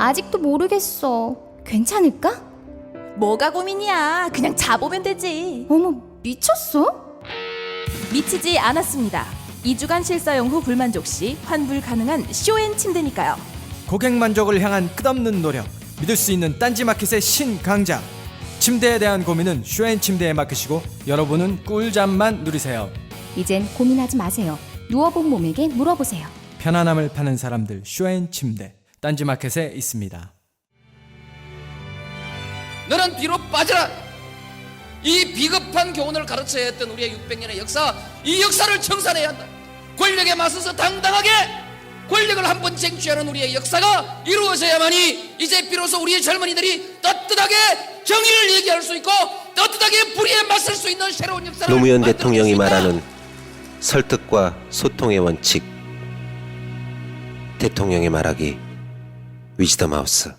아직도 모르겠어. 괜찮을까? 뭐가 고민이야. 그냥 자보면 되지. 어머, 미쳤어? 미치지 않았습니다. 2주간 실사용 후 불만족 시 환불 가능한 쇼앤 침대니까요. 고객 만족을 향한 끝없는 노력, 믿을 수 있는 딴지마켓의 신강자. 침대에 대한 고민은 쇼앤침대에 맡기시고 여러분은 꿀잠만 누리세요. 이젠 고민하지 마세요. 누워본 몸에게 물어보세요. 편안함을 파는 사람들 쇼앤침대, 딴지마켓에 있습니다. 너는 뒤로 빠져라. 이 비겁한 교훈을 가르쳐야 했던 우리의 600년의 역사, 이 역사를 청산해야 한다. 권력에 맞서서 당당하게 권력을 한번 쟁취하는 우리의 역사가 이루어져야만이 이제 비로소 우리의 젊은이들이 떳떳하게 정의를 얘기할 수 있고 떳떳하게 불의에 맞설 수 있는 새로운 역사를 노무현 만들어낼 대통령이 수 있다. 말하는 설득과 소통의 원칙. 대통령이 말하기 위즈덤 하우스.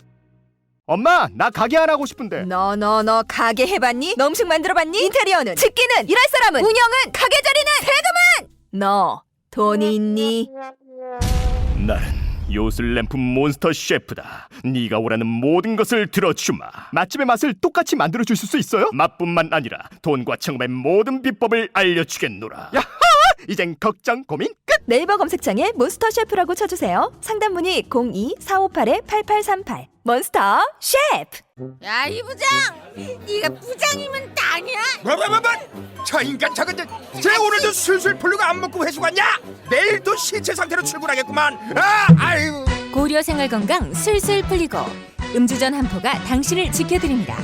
엄마, 나 가게 안 하고 싶은데. 너 가게 해봤니? 너 음식 만들어봤니? 인테리어는? 집기는? 일할 사람은? 운영은? 가게 자리는? 세금은? 너 돈이 있니? 나는 요술램프 몬스터 셰프다. 네가 원하는 모든 것을 들어주마. 맛집의 맛을 똑같이 만들어줄 수 있어요? 맛뿐만 아니라 돈과 청음의 모든 비법을 알려주겠노라. 야하! 이젠 걱정 고민 끝! 네이버 검색창에 몬스터 셰프라고 쳐주세요. 상담 문의 02-4558-8838. 몬스터 셰프! 야, 이 부장! 네가 부장이면 땅이야? 뭐? 저 인간 저건 쟤 오늘도 술술 풀리고 안 먹고 회수 갔냐? 내일도 신체 상태로 출근하겠구만. 아유. 고려 생활건강 술술 풀리고 음주전 한포가 당신을 지켜드립니다.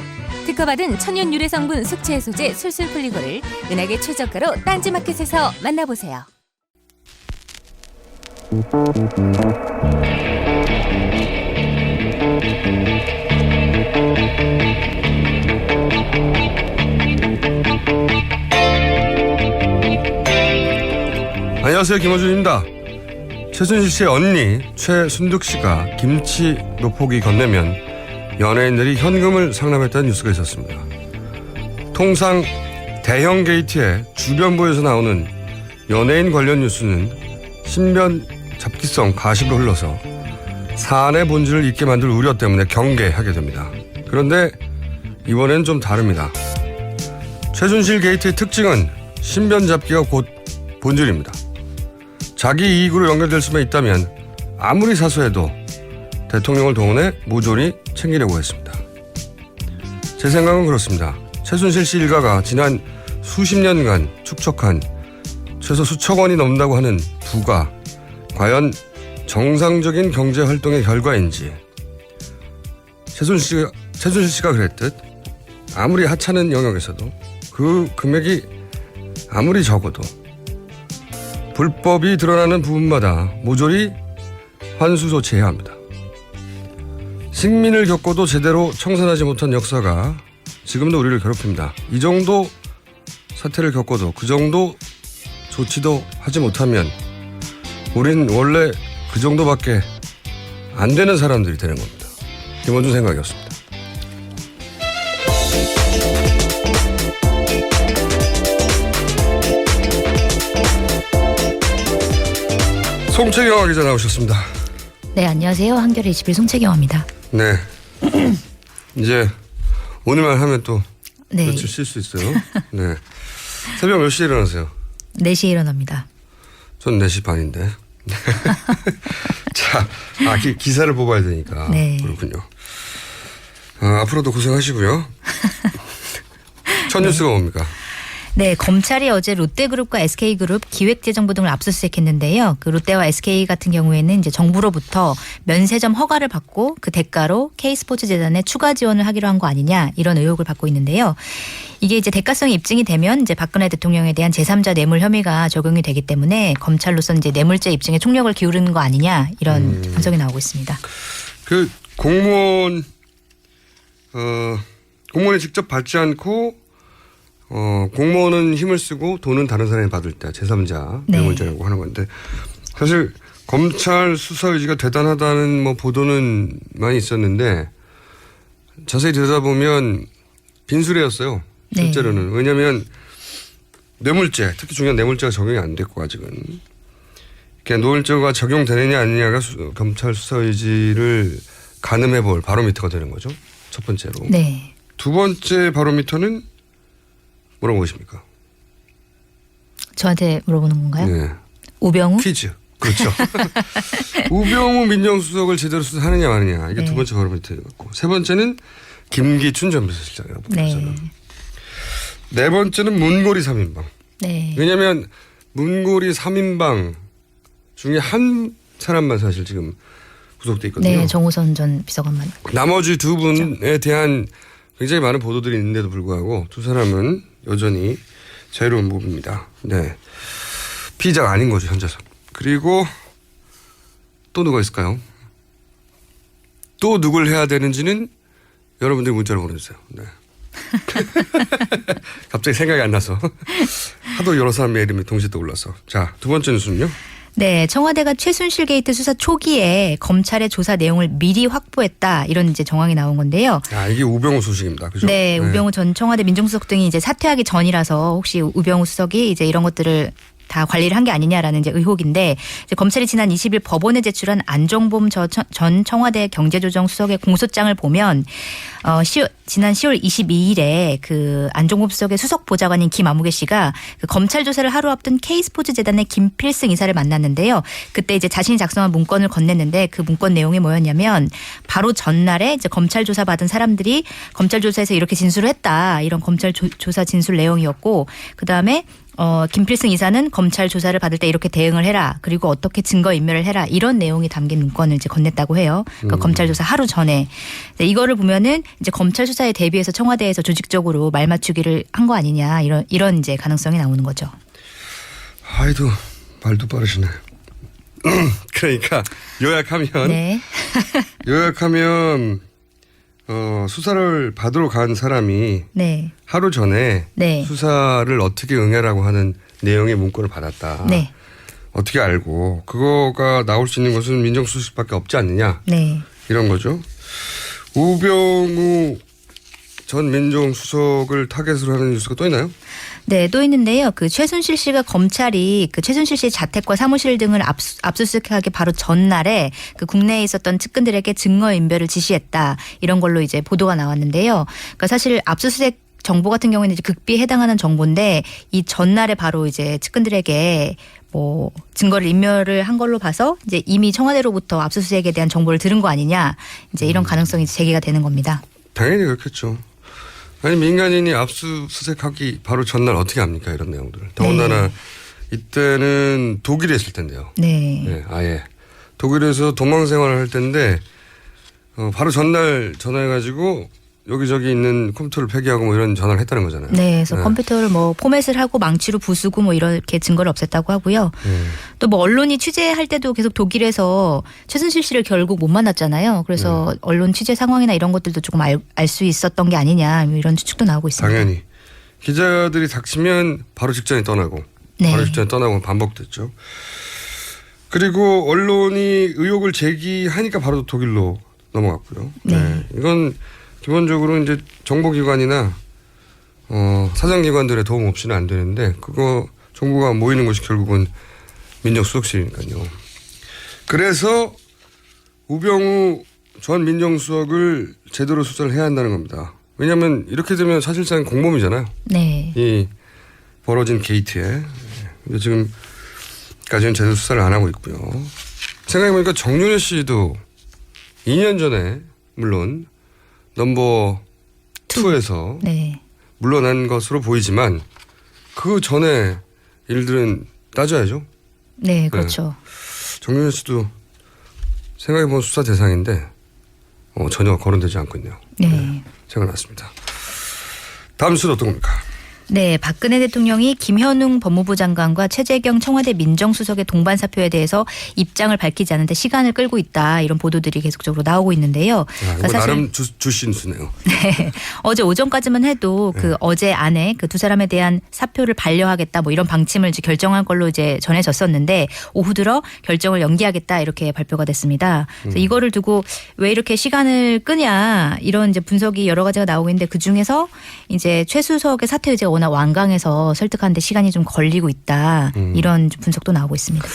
특허받은 천연 유래 성분 숙취 해소제 술술 풀리고를 은하계 최저가로 딴지마켓에서 만나보세요. 안녕하세요, 김어준입니다. 최순실 씨의 언니 최순득 씨가 김치 몇 포기 건네면 연예인들이 현금을 상납했다는 뉴스가 있었습니다. 통상 대형 게이트의 주변부에서 나오는 연예인 관련 뉴스는 신변 잡기성 가십으로 흘러서 사안의 본질을 잊게 만들 우려 때문에 경계하게 됩니다. 그런데 이번엔 좀 다릅니다. 최순실 게이트의 특징은 신변 잡기가 곧 본질입니다. 자기 이익으로 연결될 수만 있다면 아무리 사소해도 대통령을 동원해 모조리 챙기려고 했습니다. 제 생각은 그렇습니다. 최순실 씨 일가가 지난 수십 년간 축적한 최소 수천 원이 넘는다고 하는 부가 과연 정상적인 경제 활동의 결과인지, 최순실 씨가 그랬듯 아무리 하찮은 영역에서도 그 금액이 아무리 적어도 불법이 드러나는 부분마다 모조리 환수 조치해야 합니다. 식민을 겪고도 제대로 청산하지 못한 역사가 지금도 우리를 괴롭힙니다. 이 정도 사태를 겪고도 그 정도 조치도 하지 못하면 우린 원래 그 정도밖에 안 되는 사람들이 되는 겁니다. 김원준 생각이었습니다. 송채경 기자 나오셨습니다. 네, 안녕하세요. 한겨레 21 송채경입니다. 네. 이제 오늘만 하면 또 네. 며칠 쉴 수 있어요. 네. 새벽 몇 시에 일어나세요? 4시에 일어납니다. 전 4시 반인데. 자, 기사를 뽑아야 되니까. 네. 그렇군요. 앞으로도 고생하시고요. 첫 뉴스가 뭡니까? 네, 검찰이 어제 롯데그룹과 SK그룹 기획재정부 등을 압수수색했는데요. 그 롯데와 SK 같은 경우에는 이제 정부로부터 면세점 허가를 받고 그 대가로 K스포츠재단에 추가 지원을 하기로 한 거 아니냐, 이런 의혹을 받고 있는데요. 이게 이제 대가성이 입증이 되면 이제 박근혜 대통령에 대한 제3자 뇌물 혐의가 적용이 되기 때문에 검찰로서는 이제 뇌물죄 입증에 총력을 기울이는 거 아니냐, 이런 분석이 나오고 있습니다. 그 공무원이 직접 받지 않고 공무원은 힘을 쓰고 돈은 다른 사람이 받을 때 제3자 뇌물죄라고 하는 건데, 사실 검찰 수사 의지가 대단하다는 뭐 보도는 많이 있었는데 자세히 들여다보면 빈수레였어요. 실제로는. 왜냐하면 뇌물죄, 특히 중요한 뇌물죄가 적용이 안 됐고 아직은. 뇌물죄가 적용되느냐 아니냐가 검찰 수사 의지를 가늠해볼 바로미터가 되는 거죠. 첫 번째로. 네. 두 번째 바로미터는 뭐라고 보십니까? 저한테 물어보는 건가요? 네. 우병우? 퀴즈. 그렇죠. 우병우 민정수석을 제대로 수사하느냐 마느냐. 이게 네. 두 번째 바로미터였고. 세 번째는 김기춘 전 비서실장이라고 봅니다. 네. 저는. 네 번째는 문고리 3인방. 네. 왜냐하면 문고리 3인방 중에 한 사람만 사실 지금 구속돼 있거든요. 네, 정호선 전 비서관만. 나머지 두 분에 대한 굉장히 많은 보도들이 있는데도 불구하고 두 사람은 여전히 자유로운 몸입니다. 네. 피의자가 아닌 거죠, 현재서. 그리고 또 누가 있을까요? 또 누굴 해야 되는지는 여러분들이 문자로 보내주세요. 네. 갑자기 생각이 안 나서 하도 여러 사람의 이름이 동시에 떠올라서. 자, 두 번째 뉴스는요. 네, 청와대가 최순실 게이트 수사 초기에 검찰의 조사 내용을 미리 확보했다 이런 이제 정황이 나온 건데요. 아, 이게 우병우 소식입니다. 그죠? 네, 우병우 전 청와대 민정수석 등이 이제 사퇴하기 전이라서 혹시 우병우 수석이 이제 이런 것들을 다 관리를 한 게 아니냐라는 이제 의혹인데 이제 검찰이 지난 20일 법원에 제출한 안종범 전 청와대 경제조정수석의 공소장을 보면 지난 10월 22일에 그 안종범 수석의 수석 보좌관인 김아무개 씨가 그 검찰 조사를 하루 앞둔 K스포츠 재단의 김필승 이사를 만났는데요. 그때 이제 자신이 작성한 문건을 건넸는데 그 문건 내용이 뭐였냐면 바로 전날에 이제 검찰 조사 받은 사람들이 검찰 조사에서 이렇게 진술을 했다 이런 검찰 조사 진술 내용이었고 그 다음에 김필승 이사는 검찰 조사를 받을 때 이렇게 대응을 해라. 그리고 어떻게 증거 인멸을 해라. 이런 내용이 담긴 문건을 이제 건넸다고 해요. 그러니까 검찰 조사 하루 전에. 이거를 보면은 이제 검찰 수사에 대비해서 청와대에서 조직적으로 말 맞추기를 한 거 아니냐. 이런 이제 가능성이 나오는 거죠. 아이도 말도 빠르시네. 그러니까 요약하면 네. 요약하면 수사를 받으러 간 사람이 네. 하루 전에 네. 수사를 어떻게 응해라고 하는 내용의 문건을 받았다. 네. 어떻게 알고 그거가 나올 수 있는 것은 민정수석밖에 없지 않느냐. 네. 이런 거죠. 우병우 전 민정수석을 타겟으로 하는 뉴스가 또 있나요? 네, 또 있는데요. 그 최순실 씨가 검찰이 그 최순실 씨의 자택과 사무실 등을 압수수색하기 바로 전날에 그 국내에 있었던 측근들에게 증거 인멸을 지시했다. 이런 걸로 이제 보도가 나왔는데요. 그러니까 사실 압수수색 정보 같은 경우에는 이제 극비에 해당하는 정보인데 이 전날에 바로 이제 측근들에게 뭐 증거를 인멸을 한 걸로 봐서 이제 이미 청와대로부터 압수수색에 대한 정보를 들은 거 아니냐. 이제 이런 가능성이 제기가 되는 겁니다. 당연히 그렇겠죠. 아니 민간인이 압수수색하기 바로 전날 어떻게 합니까 이런 내용들을. 더군다나 네. 이때는 독일에 있을 텐데요. 네. 네, 아예 독일에서 도망 생활을 할 텐데 바로 전날 전화해가지고 여기저기 있는 컴퓨터를 폐기하고 뭐 이런 전화를 했다는 거잖아요. 네, 그래서 컴퓨터를 뭐 포맷을 하고 망치로 부수고 뭐 이렇게 증거를 없앴다고 하고요. 또 뭐 언론이 취재할 때도 계속 독일에서 최순실 씨를 결국 못 만났잖아요. 그래서 언론 취재 상황이나 이런 것들도 조금 알 수 있었던 게 아니냐 이런 추측도 나오고 있습니다. 당연히 기자들이 닥치면 바로 직전에 떠나고 네. 바로 직전에 떠나고 반복됐죠. 그리고 언론이 의혹을 제기하니까 바로 독일로 넘어갔고요. 네. 이건 기본적으로 이제 정보기관이나 사장기관들의 도움 없이는 안 되는데 그거 정보가 모이는 것이 결국은 민정수석실이니까요. 그래서 우병우 전 민정수석을 제대로 수사를 해야 한다는 겁니다. 왜냐하면 이렇게 되면 사실상 공범이잖아요. 네. 이 벌어진 게이트에. 근데 지금까지는 제대로 수사를 안 하고 있고요. 생각해보니까 정윤혜 씨도 2년 전에 물론 넘버 2에서 네. 물러난 것으로 보이지만 그 전에 일들은 따져야죠. 네, 그렇죠. 정윤혜 씨도 생각해보면 수사 대상인데 전혀 거론되지 않고 있네요. 네. 생각났습니다. 다음 수는 어떤 겁니까? 네, 박근혜 대통령이 김현웅 법무부 장관과 최재경 청와대 민정수석의 동반 사표에 대해서 입장을 밝히지 않는데 시간을 끌고 있다 이런 보도들이 계속적으로 나오고 있는데요. 이거 나름 주시 뉴스네요. 네, 어제 오전까지만 해도 그 어제 안에 그 두 사람에 대한 사표를 반려하겠다 뭐 이런 방침을 이제 결정한 걸로 이제 전해졌었는데 오후 들어 결정을 연기하겠다 이렇게 발표가 됐습니다. 그래서 이거를 두고 왜 이렇게 시간을 끄냐 이런 이제 분석이 여러 가지가 나오고 있는데 그 중에서 이제 최 수석의 사퇴 의제가 워낙 완강해서 설득하는데 시간이 좀 걸리고 있다 이런 분석도 나오고 있습니다.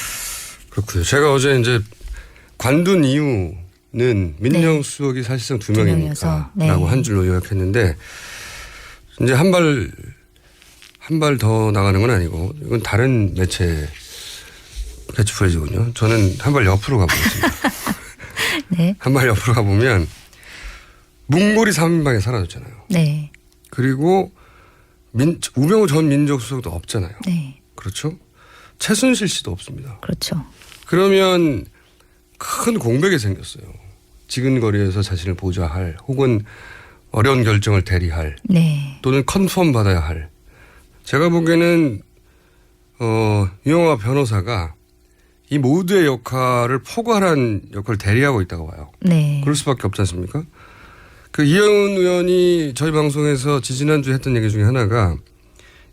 그렇군요. 제가 어제 이제 관둔 이유 민정수석이 사실상 두 명이어서. 명이니까라고 한 줄로 요약했는데 이제 한 발 더 나가는 건 아니고 이건 다른 매체 캐치프레이즈군요. 저는 한 발 옆으로 가보겠습니다. 네. 한 발 옆으로 가보면 문고리 3인방에 사라졌잖아요. 네. 그리고 우병우 전 민정수석도 없잖아요. 네. 그렇죠? 최순실 씨도 없습니다. 그렇죠. 그러면 큰 공백이 생겼어요. 지근거리에서 자신을 보좌할 혹은 어려운 결정을 대리할 네. 또는 컨펌 받아야 할. 제가 보기에는 유영아 변호사가 이 모두의 역할을 포괄한 역할을 대리하고 있다고 봐요. 네. 그럴 수밖에 없지 않습니까? 그 이영훈 의원이 저희 방송에서 지지난주에 했던 얘기 중에 하나가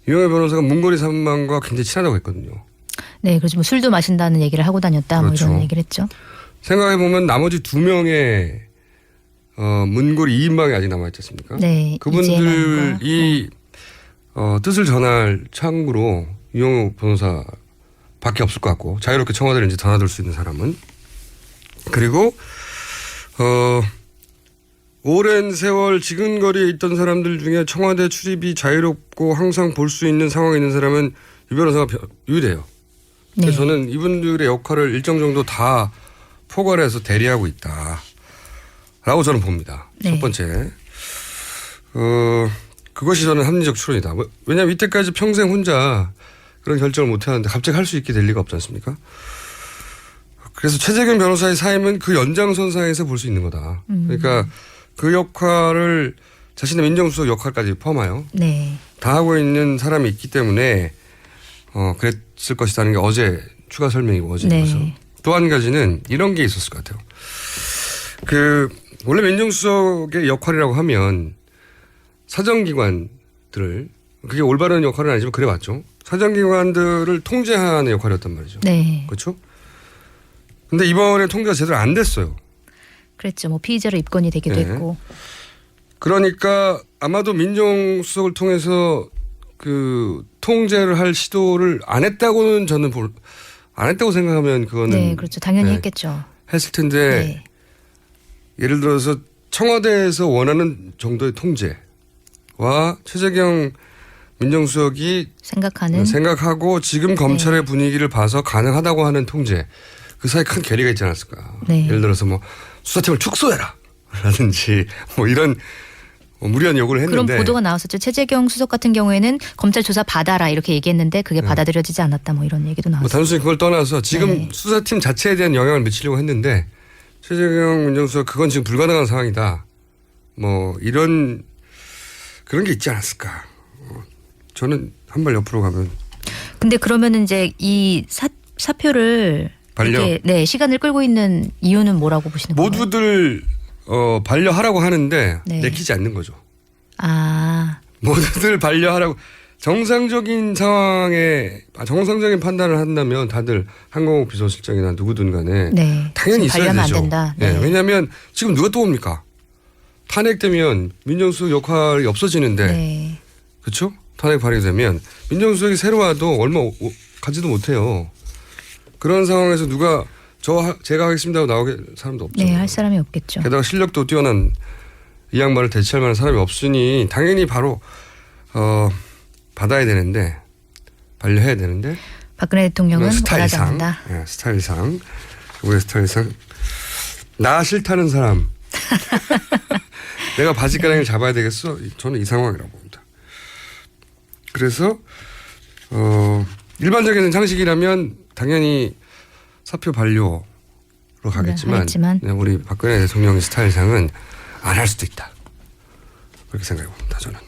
유영아 변호사가 문고리 3인방과 굉장히 친하다고 했거든요. 네. 그래서 뭐 술도 마신다는 얘기를 하고 다녔다. 그렇죠. 뭐 이런 얘기를 했죠. 생각해보면 나머지 2명의 문고리 2인방이 아직 남아있지 않습니까? 네. 그분들이 뜻을 전할 창구로 유영우 변호사 밖에 없을 것 같고 자유롭게 청와대를 이제 드나들 수 있는 사람은. 그리고 오랜 세월 지근거리에 있던 사람들 중에 청와대 출입이 자유롭고 항상 볼 수 있는 상황에 있는 사람은 유 변호사가 유일해요. 네. 그래서 저는 이분들의 역할을 일정 정도 다 포괄해서 대리하고 있다라고 저는 봅니다. 네. 첫 번째. 그것이 저는 합리적 추론이다. 왜냐하면 이때까지 평생 혼자 그런 결정을 못 해왔는데 갑자기 할 수 있게 될 리가 없지 않습니까? 그래서 최재경 변호사의 사임은 그 연장선상에서 볼 수 있는 거다. 그러니까 그 역할을 자신의 민정수석 역할까지 포함하여 네. 다 하고 있는 사람이 있기 때문에 그랬을 것이라는 게 어제 추가 설명이고 어제라서. 네. 또 한 가지는 이런 게 있었을 것 같아요. 원래 민정수석의 역할이라고 하면 사정기관들을 그게 올바른 역할은 아니지만 그래 왔죠. 사정기관들을 통제하는 역할이었단 말이죠. 네. 그렇죠? 근데 이번에 통제가 제대로 안 됐어요. 그랬죠. 뭐 피의자로 입건이 되기도 네. 했고. 그러니까 아마도 민정수석을 통해서 그 통제를 할 시도를 안 했다고는 저는 안 했다고 생각하면 그거는 네, 그렇죠. 당연히 했겠죠. 했을 텐데 네. 예를 들어서 청와대에서 원하는 정도의 통제와 최재경 민정수석이 생각하고 지금 검찰의 분위기를 봐서 가능하다고 하는 통제 그 사이에 큰 괴리가 있지 않았을까. 네. 예를 들어서 뭐 수사팀을 축소해라 라든지 뭐 이런 무리한 요구를 했는데. 그런 보도가 나왔었죠. 최재경 수석 같은 경우에는 검찰 조사 받아라 이렇게 얘기했는데 그게 받아들여지지 않았다 뭐 이런 얘기도 나왔어요. 단순히 그걸 떠나서 지금 네. 수사팀 자체에 대한 영향을 미치려고 했는데 최재경 민정수석 그건 지금 불가능한 상황이다. 뭐 이런 그런 게 있지 않았을까. 저는 한 발 옆으로 가면. 근데 그러면은 이제 이 사표를 이렇게 시간을 끌고 있는 이유는 뭐라고 보시는 거예요? 모두들 반려하라고 하는데 네. 내키지 않는 거죠. 아. 모두들 반려하라고 정상적인 상황에 정상적인 판단을 한다면 다들 한강욱 비서실장이나 누구든 간에 네. 당연히 있어야 반려하면 되죠. 안 된다. 네. 네. 왜냐하면 지금 누가 또 옵니까? 탄핵되면 민정수석 역할이 없어지는데 네. 그렇죠? 탄핵 발의되면 민정수석이 새로 와도 얼마 가지도 못해요. 그런 상황에서 누가 제가 하겠습니다 하고 나오게 사람도 없죠. 네, 할 사람이 없겠죠. 게다가 실력도 뛰어난 이 양반을 대체할 만한 사람이 없으니 당연히 바로 받아야 되는데 반려해야 되는데 박근혜 대통령은 원하지 스타일상, 않는다. 네, 스타일상 우리 스타일상 나 싫다는 사람 내가 바지가랑이를 잡아야 되겠어? 저는 이 상황이라고 봅니다. 그래서 일반적인 상식이라면 당연히 사표 반려로 가겠지만 네, 우리 박근혜 대통령의 스타일상은 안 할 수도 있다. 그렇게 생각해 봅니다. 저는.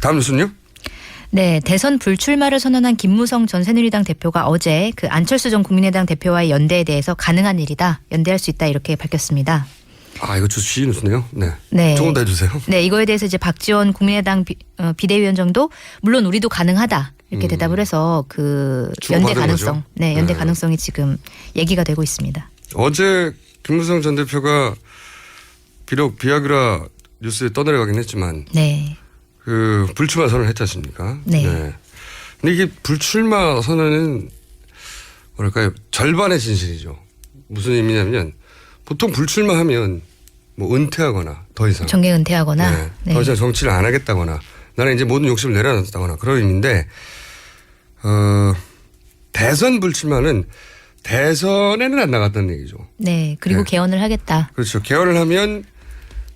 다음 뉴스는요? 네, 대선 불출마를 선언한 김무성 전 새누리당 대표가 어제 그 안철수 전 국민의당 대표와의 연대에 대해서 가능한 일이다, 연대할 수 있다 이렇게 밝혔습니다. 아, 이거 주시 뉴스네요. 네. 네. 조금 더 해주세요. 네, 이거에 대해서 이제 박지원 국민의당 비대위원장도 물론 우리도 가능하다 이렇게 대답을 해서 그 연대 가능성, 거죠? 네, 연대 가능성이 지금 얘기가 되고 있습니다. 어제 김무성 전 대표가 비록 비아그라 뉴스에 떠내려가긴 했지만, 네, 그 불출마 선언을 했지 않습니까? 네. 네. 근데 이게 불출마 선언은 뭐랄까요, 절반의 진실이죠. 무슨 의미냐면 보통 불출마하면 뭐 은퇴하거나 더 이상 정계 은퇴하거나 더 이상 정치를 안 하겠다거나 나는 이제 모든 욕심을 내려놨다거나 그런 의미인데 대선 불출마는 대선에는 안 나갔다는 얘기죠. 네. 그리고 네. 개헌을 하겠다. 그렇죠. 개헌을 하면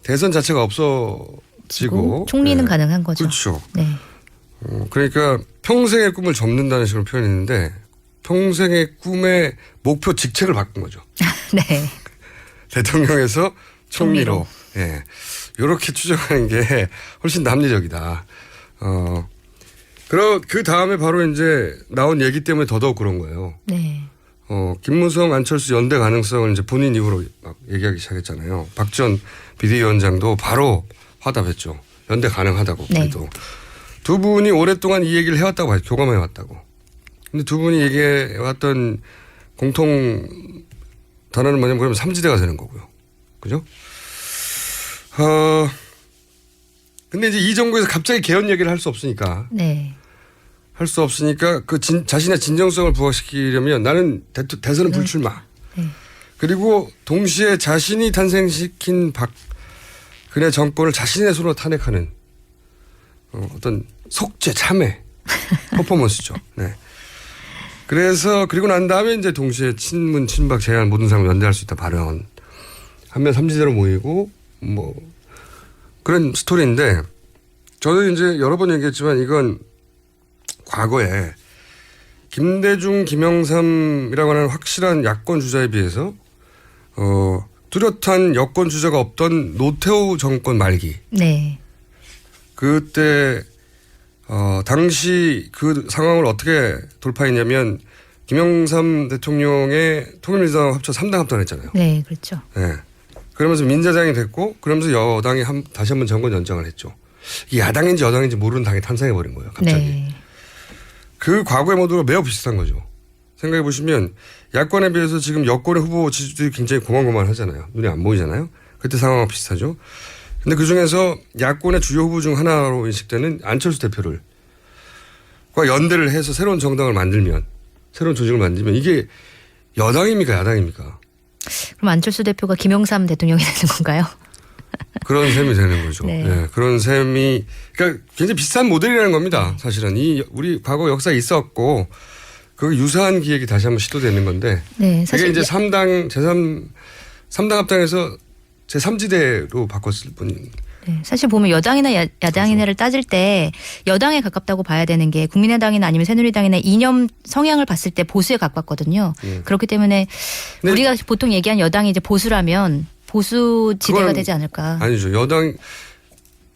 대선 자체가 없어지고 총리는 가능한 거죠. 그렇죠. 네. 그러니까 평생의 꿈을 접는다는 식으로 표현했는데 평생의 꿈의 목표 직책을 바꾼 거죠. 네. 대통령에서 총리로. 예. 이렇게 추정하는 게 훨씬 더 합리적이다. 그 다음에 바로 이제 나온 얘기 때문에 더더욱 그런 거예요. 네. 김무성, 안철수 연대 가능성을 이제 본인 입으로 막 얘기하기 시작했잖아요. 박 전 비대위원장도 바로 화답했죠. 연대 가능하다고. 그래도. 네. 두 분이 오랫동안 이 얘기를 해왔다고 하죠. 교감해왔다고. 근데 두 분이 얘기해왔던 공통 단어는 뭐냐면 그러면 삼지대가 되는 거고요. 그죠? 근데 이제 이 정부에서 갑자기 개헌 얘기를 할 수 없으니까. 네. 할 수 없으니까 그 자신의 진정성을 부각시키려면 나는 대선은 불출마. 네. 그리고 동시에 자신이 탄생시킨 박근혜 정권을 자신의 손으로 탄핵하는 어떤 속죄, 참회 퍼포먼스죠. 네. 그래서 그리고 난 다음에 이제 동시에 친문, 친박, 제한 모든 사람을 연대할 수 있다 발언. 하면 삼지대로 모이고 뭐 그런 스토리인데 저도 이제 여러 번 얘기했지만 이건 과거에 김대중, 김영삼이라고 하는 확실한 야권 주자에 비해서 뚜렷한 여권 주자가 없던 노태우 정권 말기. 네. 그때 당시 그 상황을 어떻게 돌파했냐면 김영삼 대통령의 통일민주당 합쳐 3당 합당했잖아요. 네, 그렇죠. 네. 그러면서 민자당이 됐고 그러면서 여당이 다시 한번 정권 연장을 했죠. 이게 야당인지 여당인지 모르는 당이 탄생해버린 거예요. 갑자기. 네. 그 과거의 모드가 매우 비슷한 거죠. 생각해 보시면 야권에 비해서 지금 여권의 후보 지지율이 굉장히 고만고만하잖아요. 눈에 안 보이잖아요. 그때 상황과 비슷하죠. 근데 그중에서 야권의 주요 후보 중 하나로 인식되는 안철수 대표를 과 연대를 해서 새로운 정당을 만들면 새로운 조직을 만들면 이게 여당입니까 야당입니까? 그럼 안철수 대표가 김영삼 대통령이 되는 건가요? 그런 셈이 되는 거죠. 네. 네, 그런 셈이 그러니까 굉장히 비슷한 모델이라는 겁니다. 사실은 우리 과거 역사에 있었고 그 유사한 기획이 다시 한번 시도되는 건데. 네, 사실 이게 이제 3당 합당에서 제3지대로 바꿨을 뿐인. 네, 사실 보면 여당이나 야당이나를 따질 때 여당에 가깝다고 봐야 되는 게 국민의당이나 아니면 새누리당이나 이념 성향을 봤을 때 보수에 가깝거든요. 그렇기 때문에 우리가 보통 얘기한 여당이 이제 보수라면 보수 지대가 되지 않을까. 아니죠.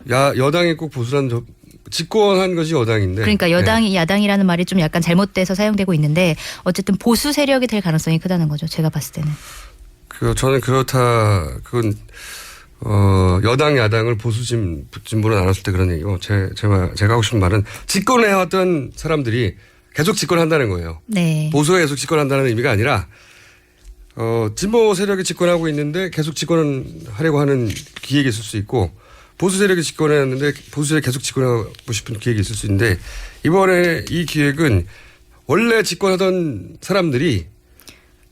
여당이 꼭 보수라는 집권한 것이 여당인데. 그러니까 여당이 네. 야당이라는 말이 좀 약간 잘못돼서 사용되고 있는데 어쨌든 보수 세력이 될 가능성이 크다는 거죠. 제가 봤을 때는. 저는 그렇다. 그건 여당 야당을 보수 진보로 나눴을 때 그런 얘기고 제가 하고 싶은 말은 집권을 해왔던 사람들이 계속 집권한다는 거예요. 네. 보수가 계속 집권한다는 의미가 아니라 진보 세력이 집권하고 있는데 계속 집권하려고 하는 기획이 있을 수 있고 보수 세력이 집권했는데 보수 세력이 계속 집권하고 싶은 기획이 있을 수 있는데 이번에 이 기획은 원래 집권하던 사람들이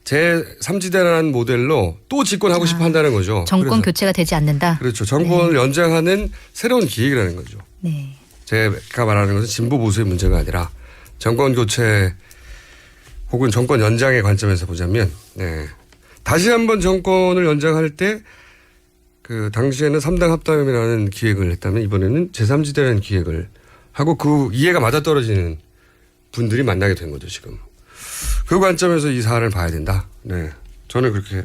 제3지대라는 모델로 또 집권하고 싶어 한다는 거죠. 정권 교체가 되지 않는다. 그렇죠. 정권을 연장하는 새로운 기획이라는 거죠. 네. 제가 말하는 것은 진보 보수의 문제가 아니라 정권 교체 혹은 정권 연장의 관점에서 보자면 다시 한번 정권을 연장할 때 그 당시에는 3당 합당이라는 기획을 했다면 이번에는 제3지대라는 기획을 하고 그 이해가 맞아떨어지는 분들이 만나게 된 거죠 지금. 그 관점에서 이 사안을 봐야 된다. 네, 저는 그렇게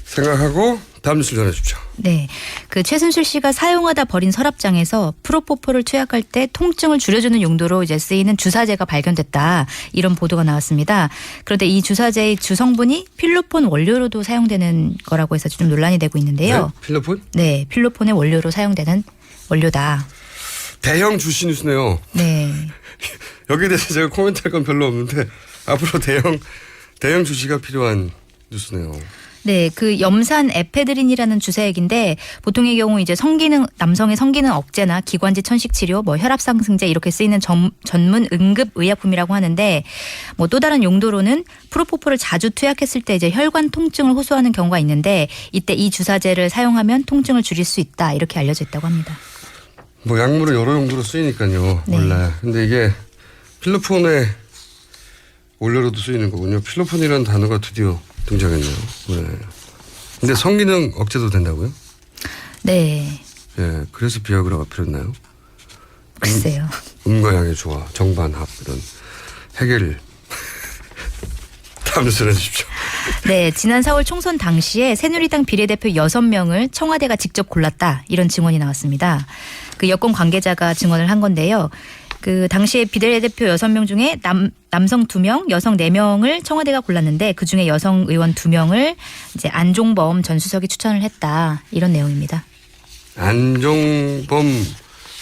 생각하고 다음 뉴스를 전해주십시오. 네, 그 최순실 씨가 사용하다 버린 서랍장에서 프로포폴을 투약할 때 통증을 줄여주는 용도로 이제 쓰이는 주사제가 발견됐다 이런 보도가 나왔습니다. 그런데 이 주사제의 주성분이 필로폰 원료로도 사용되는 거라고 해서 좀 논란이 되고 있는데요. 네? 필로폰? 네, 필로폰의 원료로 사용되는 원료다. 대형 주시 뉴스네요. 네. 여기에 대해서 제가 코멘트할 건 별로 없는데 앞으로 대형 주시가 필요한 뉴스네요. 네, 그 염산 에페드린이라는 주사액인데 보통의 경우 이제 남성의 성기능 억제나 기관지 천식 치료, 뭐 혈압 상승제 이렇게 쓰이는 전문 응급 의약품이라고 하는데 뭐 또 다른 용도로는 프로포폴을 자주 투약했을 때 이제 혈관 통증을 호소하는 경우가 있는데 이때 이 주사제를 사용하면 통증을 줄일 수 있다 이렇게 알려져 있다고 합니다. 뭐 약물은 여러 용도로 쓰이니까요. 네. 원래. 근데 이게 필로폰의 원료로도 쓰이는 거군요. 필로폰이라는 단어가 드디어 등장했네요. 네. 근데 성기능 억제도 된다고요? 네. 예, 그래서 비아그라가 필요했나요? 글쎄요. 음과 양의 조화, 정반합 이런 해결. 다음 뉴스 해주십시오. 네, 지난 4월 총선 당시에 새누리당 비례대표 6명을 청와대가 직접 골랐다 이런 증언이 나왔습니다. 그 여권 관계자가 증언을 한 건데요. 그 당시에 비례대표 6명 중에 남성 2명, 여성 4명을 청와대가 골랐는데 그중에 여성 의원 2명을 이제 안종범 전 수석이 추천을 했다. 이런 내용입니다. 안종범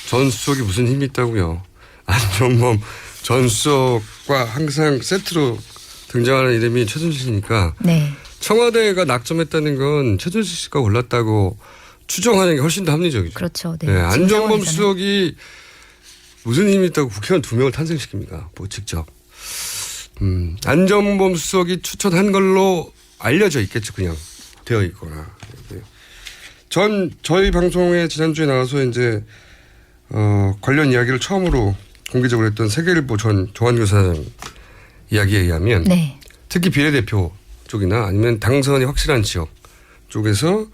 전 수석이 무슨 힘이 있다고요? 안종범 전 수석과 항상 세트로 등장하는 이름이 최순실 씨니까 네. 청와대가 낙점했다는 건 최순실 씨가 올랐다고 추정하는 게 훨씬 더 합리적이죠. 그렇죠. 네. 네, 안종범 수석이 무슨 힘이 있다고 국회의원 2명을 탄생시킵니까? 뭐 직접. 안종범 수석이 추천한 걸로 알려져 있겠죠. 그냥 되어 있거나. 저희 방송에 지난주에 나와서 이제 관련 이야기를 처음으로 공개적으로 했던 세계일보 전 조한규 사장 이야기에 의하면 네. 특히 비례대표 쪽이나 아니면 당선이 확실한 지역 쪽에서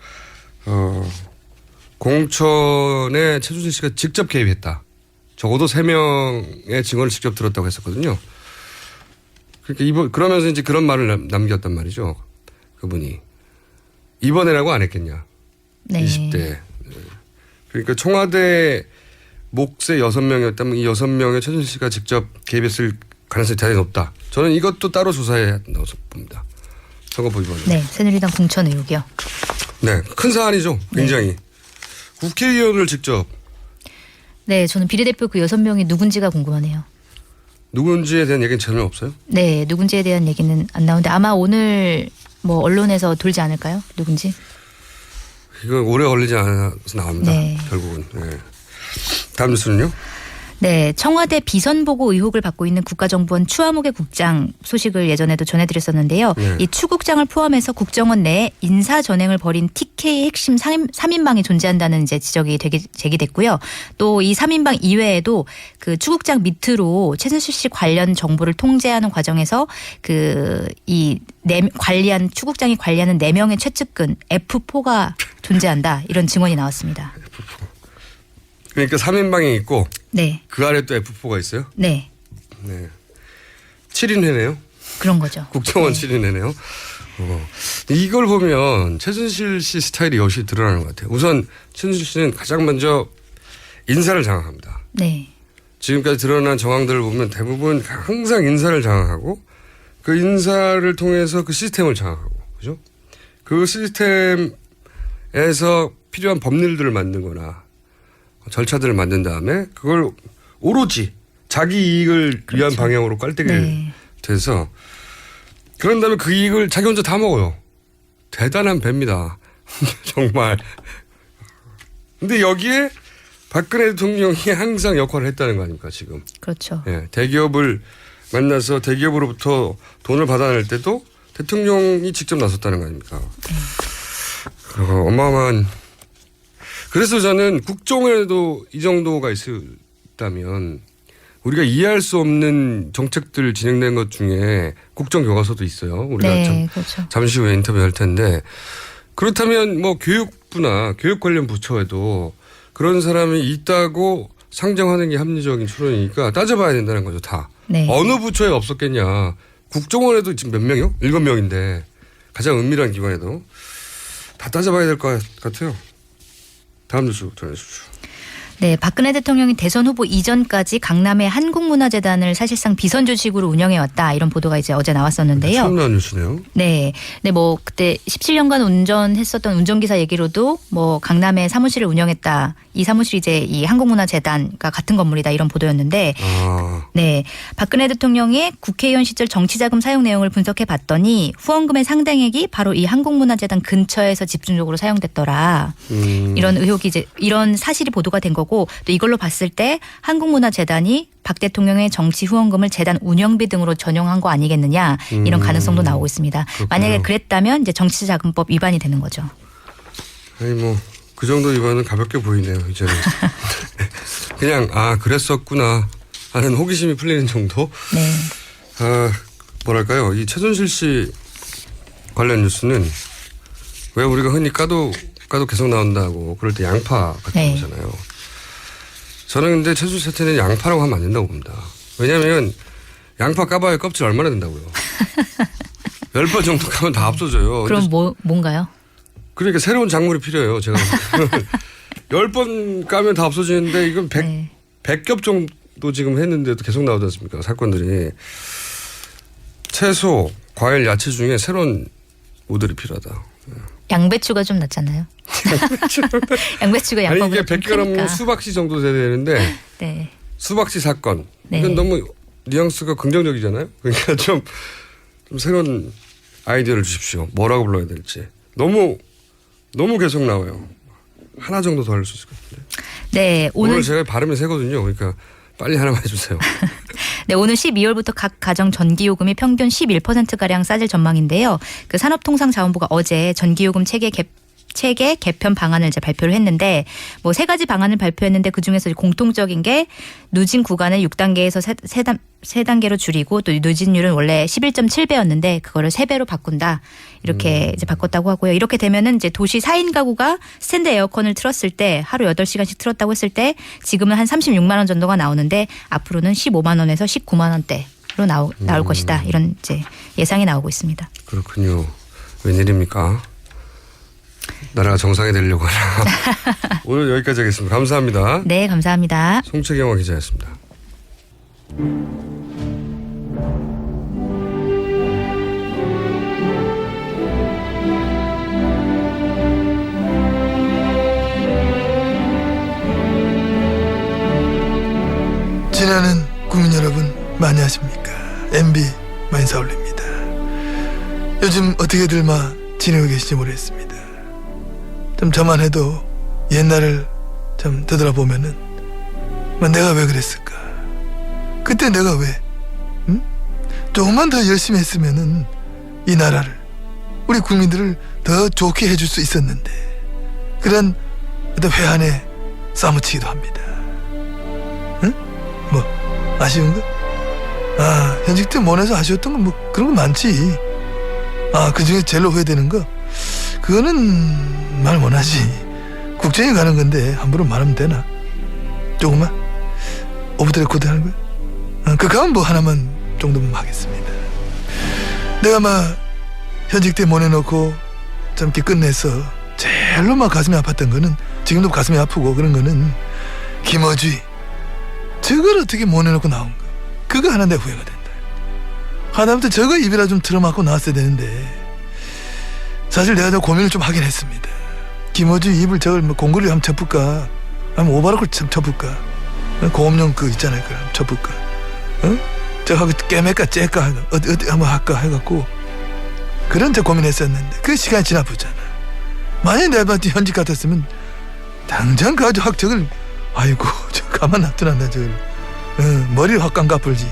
공천에 최순실 씨가 직접 개입했다. 적어도 3명의 증언을 직접 들었다고 했었거든요. 그러니까 그러면서 이제 그런 말을 남겼단 말이죠. 그분이. 이번에라고 안 했겠냐. 네. 20대. 그러니까 청와대 몫의 6명이었다면 이 6명의 최순실 씨가 직접 개입했을 가능성이 대단히 높다. 저는 이것도 따로 조사해야 한다고 봅니다. 선거법 위반. 네, 새누리당 공천 의혹이요. 네, 큰 사안이죠. 굉장히. 네. 국회의원을 직접. 네, 저는 비례대표 그 6명이 누군지가 궁금하네요. 누군지에 대한 얘기는 전혀 없어요? 네, 누군지에 대한 얘기는 안 나오는데 아마 오늘 뭐 언론에서 돌지 않을까요? 누군지? 이거 오래 걸리지 않아서 나옵니다. 네. 결국은. 네. 다음 뉴스는요? 네, 청와대 비선 보고 의혹을 받고 있는 국가정보원 추하목의 국장 소식을 예전에도 전해드렸었는데요. 네. 이 추 국장을 포함해서 국정원 내에 인사 전횡을 벌인 TK 핵심 3인방이 존재한다는 이제 지적이 제기됐고요. 또 이 3인방 이외에도 그 추 국장 밑으로 최순실 씨 관련 정보를 통제하는 과정에서 관리한 추 국장이 관리하는 4명의 최측근 F4가 존재한다 이런 증언이 나왔습니다. 그러니까 3인방이 있고 네. 그 아래 또 F4가 있어요? 네. 네. 7인회네요. 그런 거죠. 국정원 네. 7인회네요. 이걸 보면 최순실 씨 스타일이 여실히 드러나는 것 같아요. 우선 최순실 씨는 가장 먼저 인사를 장악합니다. 네. 지금까지 드러난 정황들을 보면 대부분 항상 인사를 장악하고 그 인사를 통해서 그 시스템을 장악하고 그죠? 그 시스템에서 필요한 법률들을 만든,거나 절차들을 만든 다음에 그걸 오로지 자기 이익을 그렇죠. 위한 방향으로 깔때기를 네. 돼서 그런 다음에 그 이익을 자기 혼자 다 먹어요. 대단한 배입니다. 정말. 근데 여기에 박근혜 대통령이 항상 역할을 했다는 거 아닙니까 지금. 그렇죠. 예, 대기업을 만나서 대기업으로부터 돈을 받아낼 때도 대통령이 직접 나섰다는 거 아닙니까. 어마어마한. 그래서 저는 국정에도 이 정도가 있었다면 우리가 이해할 수 없는 정책들 진행된 것 중에 국정교과서도 있어요. 우리가 네, 그렇죠. 잠시 후에 인터뷰할 텐데 그렇다면 뭐 교육부나 교육 관련 부처에도 그런 사람이 있다고 상정하는 게 합리적인 추론이니까 따져봐야 된다는 거죠. 다. 네. 어느 부처에 없었겠냐. 국정원에도 지금 몇 명이요? 7명인데 가장 은밀한 기관에도 다 따져봐야 될 것 같아요. 다음 뉴스 전해주십시오. 네, 박근혜 대통령이 대선 후보 이전까지 강남의 한국문화재단을 사실상 비선조직으로 운영해왔다 이런 보도가 이제 어제 나왔었는데요. 처음 뉴스네요. 네, 네, 뭐 그때 17년간 운전했었던 운전기사 얘기로도 뭐 강남에 사무실을 운영했다. 이 사무실이 이제 이 한국문화재단과 같은 건물이다 이런 보도였는데, 네, 박근혜 대통령의 국회의원 시절 정치자금 사용 내용을 분석해 봤더니 후원금의 상당액이 바로 이 한국문화재단 근처에서 집중적으로 사용됐더라. 이런 의혹이 이제 이런 사실이 보도가 된 거고 또 이걸로 봤을 때 한국문화재단이 박 대통령의 정치 후원금을 재단 운영비 등으로 전용한 거 아니겠느냐 이런 가능성도 나오고 있습니다. 그렇군요. 만약에 그랬다면 이제 정치자금법 위반이 되는 거죠. 아니 뭐 그 정도 위반은 가볍게 보이네요. 이제는 그냥 그랬었구나 하는 호기심이 풀리는 정도. 네. 뭐랄까요? 이 최순실 씨 관련 뉴스는 왜 우리가 흔히 까도 계속 나온다고 그럴 때 양파 같은 네. 거잖아요. 저는 근데 최순실 사태는 양파라고 하면 안 된다고 봅니다. 왜냐하면 양파 까봐야 껍질 얼마나 된다고요. 10번 정도 까면 다 없어져요. 그럼 뭔가요? 그러니까 새로운 작물이 필요해요. 제가 10번 까면 다 없어지는데 이건 100겹 정도 지금 했는데도 계속 나오지 않습니까? 사건들이. 채소, 과일, 야채 중에 새로운 우들이 필요하다. 양배추가 좀 낫잖아요. 양배추가 아니 양파보다 이게 100g 수박씨 정도 돼야 되는데 네. 수박씨 사건. 네. 이건 너무 뉘앙스가 긍정적이잖아요. 그러니까 좀 새로운 아이디어를 주십시오. 뭐라고 불러야 될지. 너무 계속 나와요. 하나 정도 더 할 수 있을 것 같은데. 네, 오늘 제가 발음이 세거든요. 그러니까 빨리 하나만 해주세요. 네, 오늘 12월부터 각 가정 전기요금이 평균 11%가량 싸질 전망인데요. 그 산업통상자원부가 어제 전기요금 체계 개편 방안을 이제 발표를 했는데 뭐 3가지 방안을 발표했는데 그중에서 공통적인 게 누진 구간을 6단계에서 3단계로 줄이고 또 누진율은 원래 11.7배였는데 그거를 3배로 바꾼다. 이렇게 이제 바꿨다고 하고요. 이렇게 되면은 이제 도시 4인 가구가 스탠드 에어컨을 틀었을 때 하루 8시간씩 틀었다고 했을 때 지금은 한 36만 원 정도가 나오는데 앞으로는 15만 원에서 19만 원대로 나올 것이다. 이런 이제 예상이 나오고 있습니다. 그렇군요. 웬일입니까? 나라가 정상이 되려고 하나. 오늘 여기까지 하겠습니다. 감사합니다. 네, 감사합니다. 송채경화 기자였습니다. 지나는 국민 여러분 많이 하십니까? MB 만사올립니다. 요즘 어떻게들 지내고 계신지 모르겠습니다. 좀 저만 해도 옛날을 좀 되돌아보면은 내가 왜 그랬을까? 그때 내가 왜 조금만 더 열심히 했으면은 이 나라를 우리 국민들을 더 좋게 해줄 수 있었는데 그런 어떤 회한에 싸무치기도 합니다. 뭐 아쉬운 거? 현직 때 못해서 아쉬웠던 거 그런 거 많지. 그중에 제일로 후회되는 거 그거는 말 못하지. 국정에 가는 건데 함부로 말하면 되나? 조금만 오브 더 레코드 하는 거야? 그거는 뭐 하나만 정도만 하겠습니다. 내가 현직 때 보내놓고 짧게 끝내서 제일로 가슴이 아팠던 거는 지금도 가슴이 아프고 그런 거는 김어주의 저걸 어떻게 보내놓고 나온 거 그거 하나 내 후회가 된다. 하다못해 저거 입이라 좀 틀어막고 나왔어야 되는데 사실 내가 저 고민을 좀 하긴 했습니다. 김어주의 입을 저걸 공구리 한번 쳐볼까 아니면 오바락을 쳐볼까 고음용 그 있잖아요 그걸 한번 쳐볼까 저하고 깨매까 째까 어디 한번 할까 해갖고 그런 저 고민했었는데 그 시간이 지나보잖아. 만약에 내가 현직 같았으면 당장 가지고 확 저걸 아이고 저 가만 놔두란다 저걸 머리를 확 감가불지.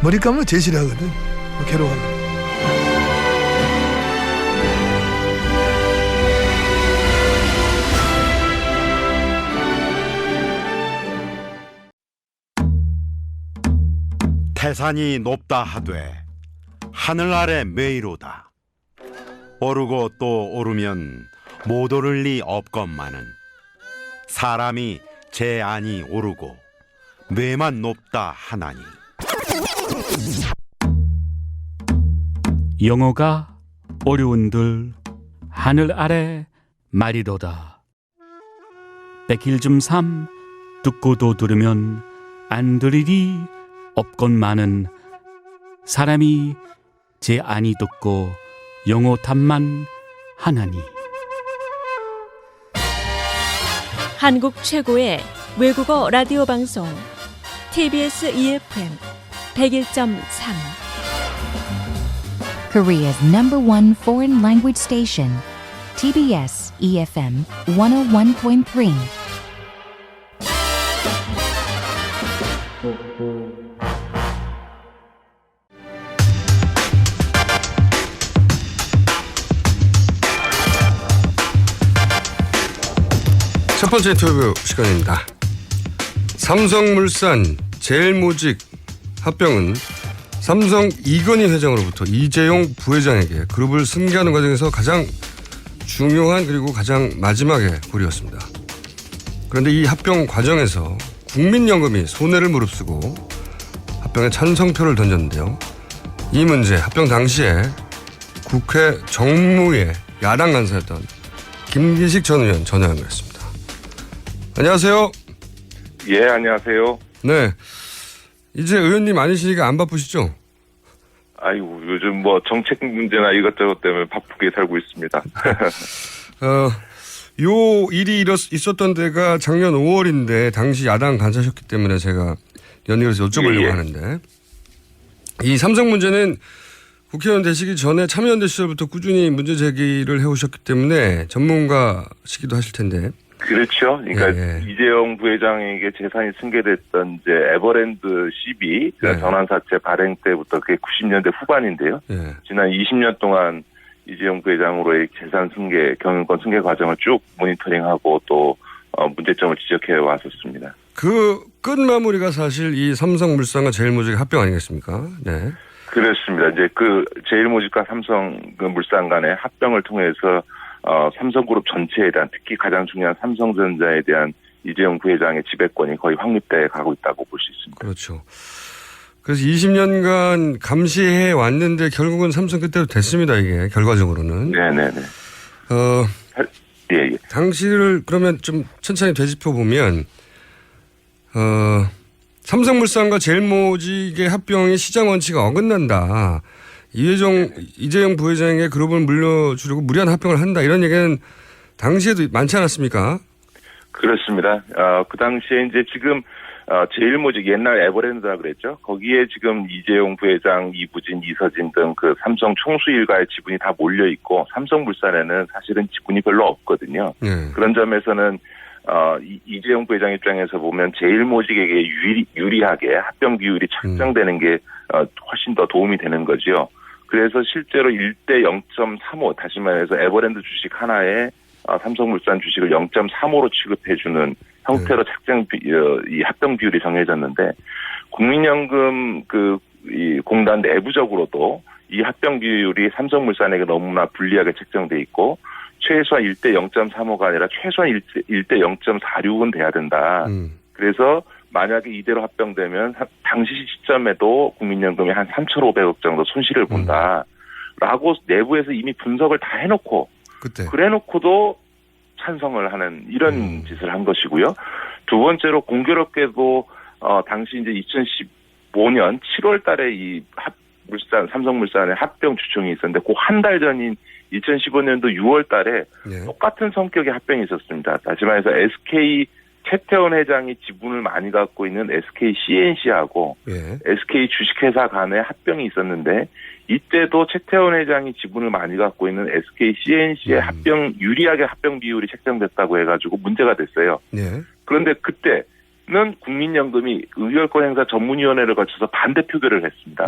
머리 감으면 제일 싫어하거든. 괴로워하거든. 태산이 높다 하되 하늘 아래 매이로다. 오르고 또 오르면 못 오를 리 없건만은 사람이 제 안이 오르고 뇌만 높다 하나니. 영어가 어려운들 하늘 아래 말이로다. 백일 좀 삼 듣고도 들으면 안 들으리 없건만은 사람이 제 아니 듣고 영어 탐만 하나니. 한국 최고의 외국어 라디오 방송 TBS EFM 101.3 Korea's #1 foreign language station, TBS EFM 101.3. 첫 번째 인터뷰 시간입니다. 삼성물산 제일모직 합병은 삼성 이건희 회장으로부터 이재용 부회장에게 그룹을 승계하는 과정에서 가장 중요한 그리고 가장 마지막의 고리였습니다. 그런데 이 합병 과정에서 국민연금이 손해를 무릅쓰고 합병에 찬성표를 던졌는데요. 이 문제 합병 당시에 국회 정무위 야당 간사였던 김기식 전 의원 전화 연결했습니다. 안녕하세요. 예, 안녕하세요. 네. 이제 의원님 아니시니까 안 바쁘시죠? 아이고, 요즘 뭐 정책 문제나 이것저것 때문에 바쁘게 살고 있습니다. 요 일이 있었던 데가 작년 5월인데 당시 야당 간사셨기 때문에 제가 연결해서 여쭤보려고 하는데 이 삼성 문제는 국회의원 되시기 전에 참여연대 시절부터 꾸준히 문제 제기를 해오셨기 때문에 전문가시기도 하실 텐데. 그렇죠. 그러니까 이재용 부회장에게 재산이 승계됐던 이제 에버랜드 CB 전환사채 발행 때부터 그게 90년대 후반인데요. 지난 20년 동안 이재용 부회장으로의 재산 승계, 경영권 승계 과정을 쭉 모니터링하고 또 문제점을 지적해 왔었습니다. 그 끝마무리가 사실 이 삼성물산과 제일모직의 합병 아니겠습니까? 네. 그렇습니다. 이제 그 제일모직과 삼성물산 간의 합병을 통해서 삼성그룹 전체에 대한 특히 가장 중요한 삼성전자에 대한 이재용 부회장의 지배권이 거의 확립돼 가고 있다고 볼 수 있습니다. 그렇죠. 그래서 20년간 감시해 왔는데 결국은 삼성 그때로 됐습니다. 이게 결과적으로는. 네네네. 예. 당시를 그러면 좀 천천히 되짚어 보면 삼성물산과 제일모직의 합병이 시장 원칙에 어긋난다. 이재용 부회장에게 그룹을 물려주려고 무리한 합병을 한다. 이런 얘기는 당시에도 많지 않았습니까? 그렇습니다. 그 당시에 이제 지금 제일모직 옛날 에버랜드라 그랬죠. 거기에 지금 이재용 부회장, 이부진, 이서진 등 그 삼성 총수 일가의 지분이 다 몰려 있고 삼성물산에는 사실은 지분이 별로 없거든요. 그런 점에서는 이재용 부회장 입장에서 보면 제일모직에게 유리하게 합병 비율이 책정되는 게 훨씬 더 도움이 되는 거죠. 그래서 실제로 1대 0.35 다시 말해서 에버랜드 주식 하나에 삼성물산 주식을 0.35로 취급해주는 형태로 이 합병 비율이 정해졌는데 국민연금 이 공단 내부적으로도 이 합병 비율이 삼성물산에게 너무나 불리하게 책정돼 있고 최소한 1대 0.35가 아니라 최소한 1대 0.46은 돼야 된다. 그래서 만약에 이대로 합병되면 당시 시점에도 국민연금이 한 3,500억 정도 손실을 본다라고 내부에서 이미 분석을 다 해놓고 그래놓고도 찬성을 하는 이런 짓을 한 것이고요. 두 번째로 공교롭게도 당시 이제 2015년 7월 달에 이 삼성물산의 합병 주총이 있었는데 그 한 달 전인 2015년도 6월 달에 똑같은 성격의 합병이 있었습니다. 다시 말해서 SK 최태원 회장이 지분을 많이 갖고 있는 SK CNC하고 SK 주식회사 간의 합병이 있었는데 이때도 최태원 회장이 지분을 많이 갖고 있는 SK CNC의 유리하게 합병 비율이 책정됐다고 해가지고 문제가 됐어요. 그런데 그때는 국민연금이 의결권 행사 전문위원회를 거쳐서 반대 표결을 했습니다.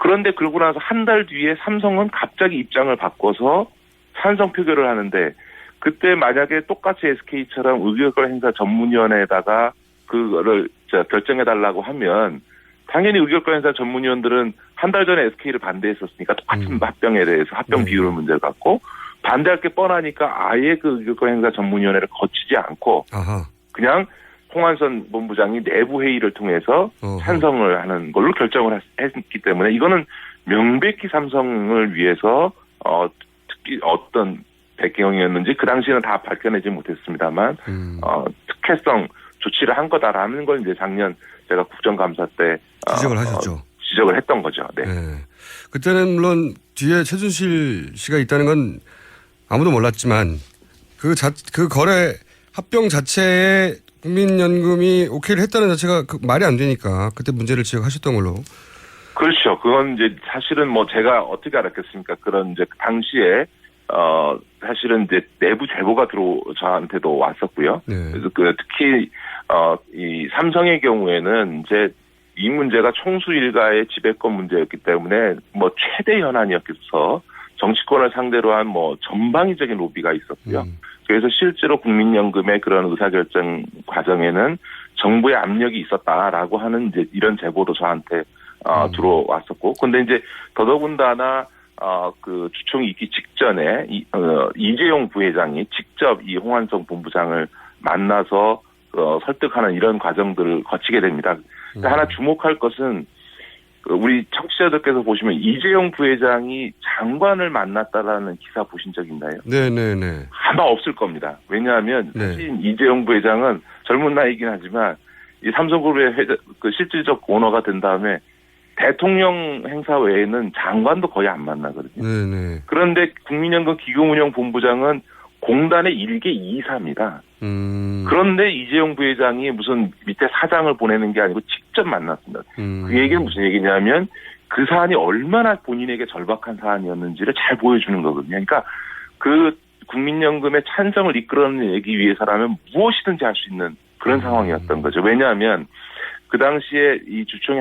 그런데 그러고 나서 한 달 뒤에 삼성은 갑자기 입장을 바꿔서 찬성 표결을 하는데 그때 만약에 똑같이 SK처럼 의결권 행사 전문위원회에다가 그거를 결정해달라고 하면 당연히 의결권 행사 전문위원들은 한 달 전에 SK를 반대했었으니까 똑같은 합병에 대해서 합병 비율을 문제를 갖고 반대할 게 뻔하니까 아예 그 의결권 행사 전문위원회를 거치지 않고 그냥 홍한선 본부장이 내부 회의를 통해서 찬성을 하는 걸로 결정을 했기 때문에 이거는 명백히 삼성을 위해서 특히 어떤 배경이었는지 그 당시에는 다 밝혀내지 못했습니다만 특혜성 조치를 한 거다라는 걸 이제 작년 제가 국정감사 때 지적을 하셨죠. 지적을 했던 거죠. 네. 그때는 물론 뒤에 최순실 씨가 있다는 건 아무도 몰랐지만 그 거래 합병 자체에 국민연금이 오케이를 했다는 자체가 말이 안 되니까 그때 문제를 지적하셨던 걸로. 그렇죠. 그건 이제 사실은 뭐 제가 어떻게 알았겠습니까? 그런 이제 당시에 사실은 이제 내부 제보가 저한테도 왔었고요. 그래서 특히 이 삼성의 경우에는 이제 이 문제가 총수 일가의 지배권 문제였기 때문에 뭐 최대 현안이었겠어. 정치권을 상대로 한 뭐 전방위적인 로비가 있었고요. 그래서 실제로 국민연금의 그런 의사결정 과정에는 정부의 압력이 있었다라고 하는 이제 이런 제보도 저한테 들어왔었고, 근데 이제 더더군다나 그 주총이 있기 직전에 이재용 부회장이 직접 이 홍한성 본부장을 만나서 설득하는 이런 과정들을 거치게 됩니다. 그러니까 하나 주목할 것은 우리 청취자들께서 보시면 이재용 부회장이 장관을 만났다라는 기사 보신 적 있나요? 네네네. 아마 없을 겁니다. 왜냐하면 사실 이재용 부회장은 젊은 나이긴 하지만 이 삼성그룹의 그 실질적 오너가 된 다음에 대통령 행사 외에는 장관도 거의 안 만나거든요. 네네. 그런데 국민연금 기금운용본부장은 공단의 일개 이사입니다. 그런데 이재용 부회장이 무슨 밑에 사장을 보내는 게 아니고 직접 만났습니다. 그 얘기는 무슨 얘기냐면 그 사안이 얼마나 본인에게 절박한 사안이었는지를 잘 보여주는 거거든요. 그러니까 그 국민연금의 찬성을 이끌어내기 위해서라면 무엇이든지 할 수 있는 그런 상황이었던 거죠. 왜냐하면 그 당시에 이 주총이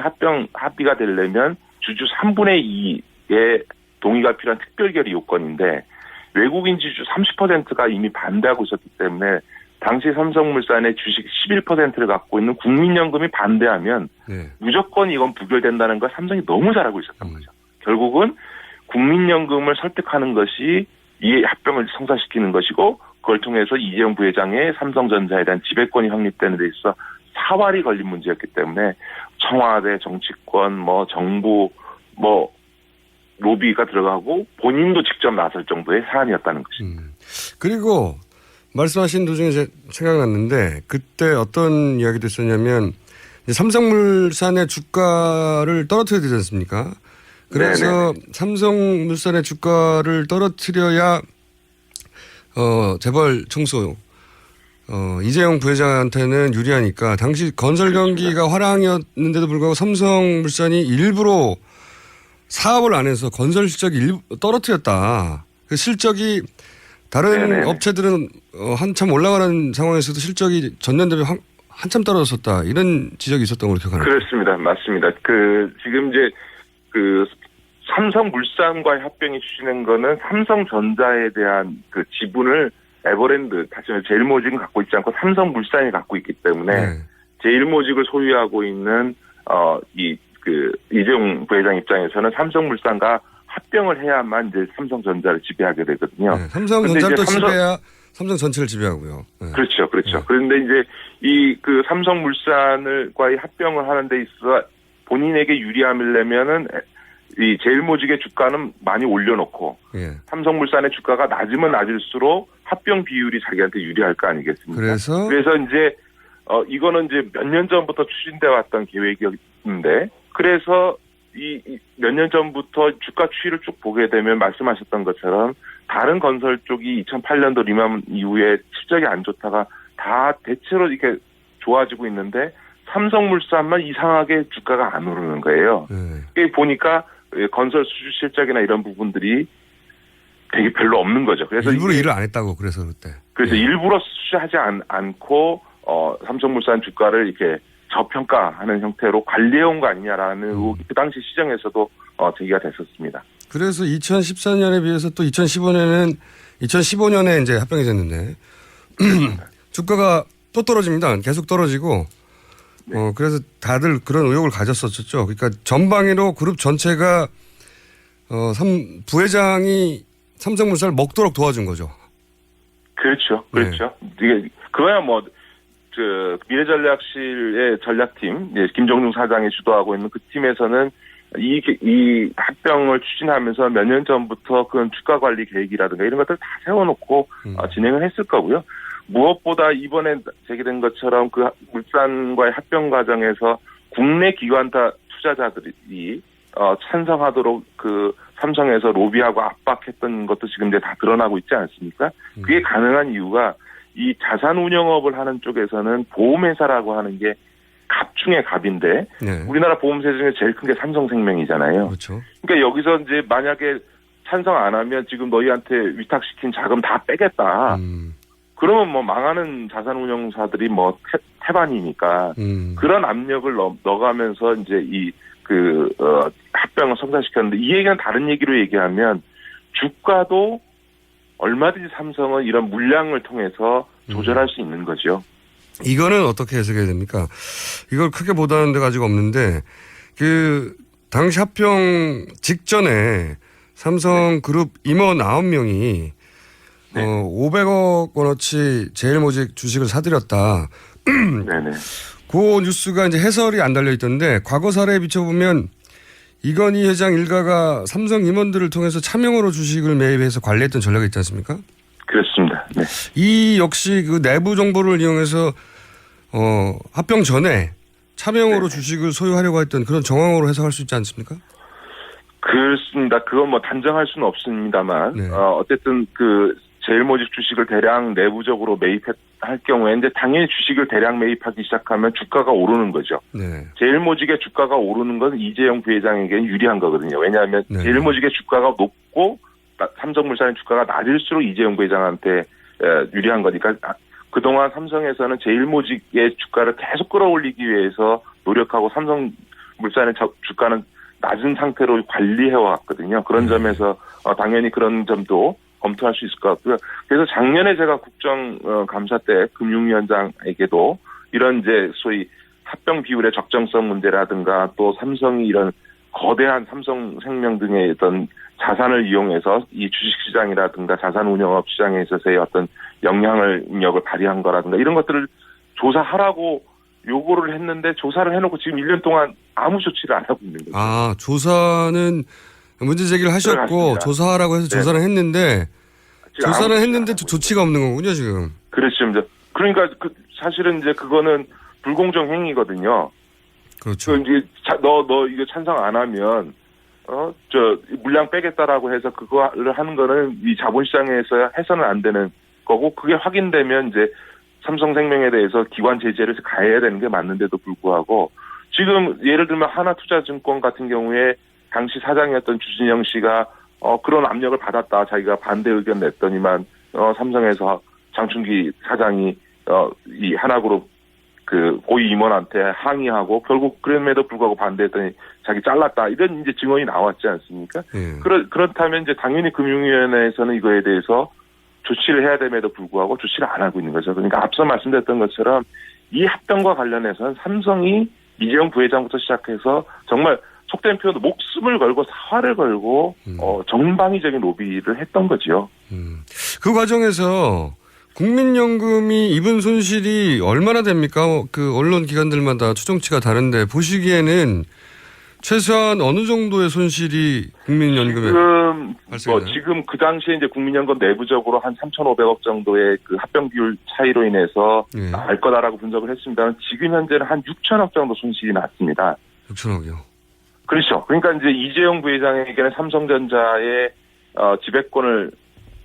합의가 되려면 주주 3분의 2의 동의가 필요한 특별결의 요건인데 외국인 지주 30%가 이미 반대하고 있었기 때문에 당시 삼성물산의 주식 11%를 갖고 있는 국민연금이 반대하면 무조건 이건 부결된다는 걸 삼성이 너무 잘 알고 있었던 거죠. 결국은 국민연금을 설득하는 것이 이 합병을 성사시키는 것이고 그걸 통해서 이재용 부회장의 삼성전자에 대한 지배권이 확립되는 데 있어 사활이 걸린 문제였기 때문에 청와대, 정치권, 뭐 정부, 뭐 로비가 들어가고 본인도 직접 나설 정도의 사안이었다는 것입니다. 그리고 말씀하신 도중에 생각났는데 그때 어떤 이야기도 있었냐면 삼성물산의 주가를 떨어뜨려야 되지 않습니까? 그래서 삼성물산의 주가를 떨어뜨려야 재벌 총수 이재용 부회장한테는 유리하니까 당시 건설 경기가 화랑이었는데도 불구하고 삼성물산이 일부러 사업을 안 해서 건설 실적이 떨어뜨렸다. 그 실적이 다른 업체들은 한참 올라가는 상황에서도 실적이 전년 대비 한참 떨어졌었다. 이런 지적이 있었던 걸로 기억합니다. 그렇습니다. 맞습니다. 지금 이제 삼성물산과의 합병이 추진한 거는 삼성전자에 대한 그 지분을 에버랜드, 다시 말해 제일모직은 갖고 있지 않고 삼성물산이 갖고 있기 때문에 제일모직을 소유하고 있는 이재용 부회장 입장에서는 삼성물산과 합병을 해야만 이제 삼성전자를 지배하게 되거든요. 삼성전자를 또 지배해야 삼성 전체를 지배하고요. 그렇죠. 그런데 이제 그 삼성물산과의 합병을 하는 데 있어 본인에게 유리함을 내면은 이 제일모직의 주가는 많이 올려놓고 삼성물산의 주가가 낮으면 낮을수록 합병 비율이 자기한테 유리할 거 아니겠습니까? 그래서 이제 이거는 이제 몇 년 전부터 추진돼 왔던 계획이었는데 그래서 이 몇 년 전부터 주가 추이를 쭉 보게 되면 말씀하셨던 것처럼 다른 건설 쪽이 2008년도 리만 이후에 실적이 안 좋다가 다 대체로 이렇게 좋아지고 있는데 삼성물산만 이상하게 주가가 안 오르는 거예요. 보니까 건설 수주 실적이나 이런 부분들이 되게 별로 없는 거죠. 그래서 일부러 일을 안 했다고 그래서 그때. 그래서 일부러 수주하지 않고 삼성물산 주가를 이렇게 저평가하는 형태로 관리해온 거 아니냐라는 의혹이 그 당시 시장에서도 제기가 됐었습니다. 그래서 2014년에 비해서 또 2015년에 이제 합병이 됐는데 주가가 또 떨어집니다. 계속 떨어지고 그래서 다들 그런 의혹을 가졌었죠. 그러니까 전방위로 그룹 전체가 부회장이 삼성물산을 먹도록 도와준 거죠. 그렇죠. 이게 그거야 뭐 미래전략실의 전략팀 김종중 사장이 주도하고 있는 그 팀에서는 이 합병을 추진하면서 몇 년 전부터 그런 주가 관리 계획이라든가 이런 것들 다 세워놓고 진행을 했을 거고요. 무엇보다 이번에 제기된 것처럼 그 물산과의 합병 과정에서 국내 기관타 투자자들이 찬성하도록 그 삼성에서 로비하고 압박했던 것도 지금 이제 다 드러나고 있지 않습니까? 그게 가능한 이유가 이 자산 운영업을 하는 쪽에서는 보험회사라고 하는 게 갑 중에 갑인데 네. 우리나라 보험사 중에 제일 큰 게 삼성생명이잖아요. 그렇죠. 그러니까 여기서 이제 만약에 찬성 안 하면 지금 너희한테 위탁시킨 자금 다 빼겠다. 그러면 뭐 망하는 자산운용사들이 뭐 태반이니까 그런 압력을 넣어가면서 이제 합병을 성사시켰는데 이 얘기는 다른 얘기로 얘기하면 주가도 얼마든지 삼성은 이런 물량을 통해서 조절할 수 있는 거죠. 이거는 어떻게 해석해야 됩니까? 이걸 크게 보다는 데가 아직 없는데 그 당시 합병 직전에 삼성그룹 임원 9명이 500억 원어치 제일모직 주식을 사들였다. 네네. 그 뉴스가 이제 해설이 안 달려 있던데 과거 사례에 비춰보면 이건희 회장 일가가 삼성 임원들을 통해서 차명으로 주식을 매입해서 관리했던 전략이 있지 않습니까? 그렇습니다. 네. 이 역시 그 내부 정보를 이용해서 합병 전에 차명으로 주식을 소유하려고 했던 그런 정황으로 해석할 수 있지 않습니까? 그렇습니다. 그건 뭐 단정할 수는 없습니다만 어쨌든 그 제일모직 주식을 대량 내부적으로 매입할 경우에 이제 당연히 주식을 대량 매입하기 시작하면 주가가 오르는 거죠. 네. 제일모직의 주가가 오르는 건 이재용 부회장에게는 유리한 거거든요. 왜냐하면 제일모직의 주가가 높고 삼성물산의 주가가 낮을수록 이재용 부회장한테 유리한 거니까 그동안 삼성에서는 제일모직의 주가를 계속 끌어올리기 위해서 노력하고 삼성물산의 주가는 낮은 상태로 관리해왔거든요. 그런 점에서 당연히 그런 점도 검토할 수 있을 것 같고요. 그래서 작년에 제가 국정감사 때 금융위원장에게도 이런 이제 소위 합병 비율의 적정성 문제라든가 또 삼성이 이런 거대한 삼성생명 등의 어떤 자산을 이용해서 이 주식시장이라든가 자산운용업 시장에 있어서의 어떤 영향력을 발휘한 거라든가 이런 것들을 조사하라고 요구를 했는데 조사를 해놓고 지금 1년 동안 아무 조치를 안 하고 있는 거죠. 아, 조사는 문제 제기를 하셨고 들어갔습니다. 조사하라고 해서 조사를 했는데 조사를 했는데 조치가 없는 거군요, 지금. 그렇습니다. 그러니까 사실은 이제 그거는 불공정 행위거든요. 그렇죠. 이제 너 이거 찬성 안 하면 물량 빼겠다라고 해서 그거를 하는 거는 이 자본시장에서 해서는 안 되는 거고 그게 확인되면 이제 삼성생명에 대해서 기관 제재를 가해야 되는 게 맞는데도 불구하고 지금 예를 들면 하나투자증권 같은 경우에 당시 사장이었던 주진영 씨가 그런 압력을 받았다. 자기가 반대 의견 냈더니만 삼성에서 장충기 사장이 이 하나그룹 그 고위 임원한테 항의하고 결국 그럼에도 불구하고 반대했더니 자기 잘랐다. 이런 이제 증언이 나왔지 않습니까? 그렇다면 이제 당연히 금융위원회에서는 이거에 대해서 조치를 해야 됨에도 불구하고 조치를 안 하고 있는 거죠. 그러니까 앞서 말씀드렸던 것처럼 이 합병과 관련해서는 삼성이 이재용 부회장부터 시작해서 정말 속된 표현도 목숨을 걸고 사활을 걸고 전방위적인 로비를 했던 거죠. 그 과정에서 국민연금이 입은 손실이 얼마나 됩니까? 그 언론 기관들마다 추정치가 다른데 보시기에는 최소한 어느 정도의 손실이 국민연금에 지금 그 당시에 이제 국민연금 내부적으로 한 3,500억 정도의 그 합병 비율 차이로 인해서 날 거다라고 분석을 했습니다만 지금 현재는 한 6천억 정도 손실이 났습니다. 6천억이요. 그렇죠. 그러니까 이제 이재용 부회장에게는 삼성전자의 지배권을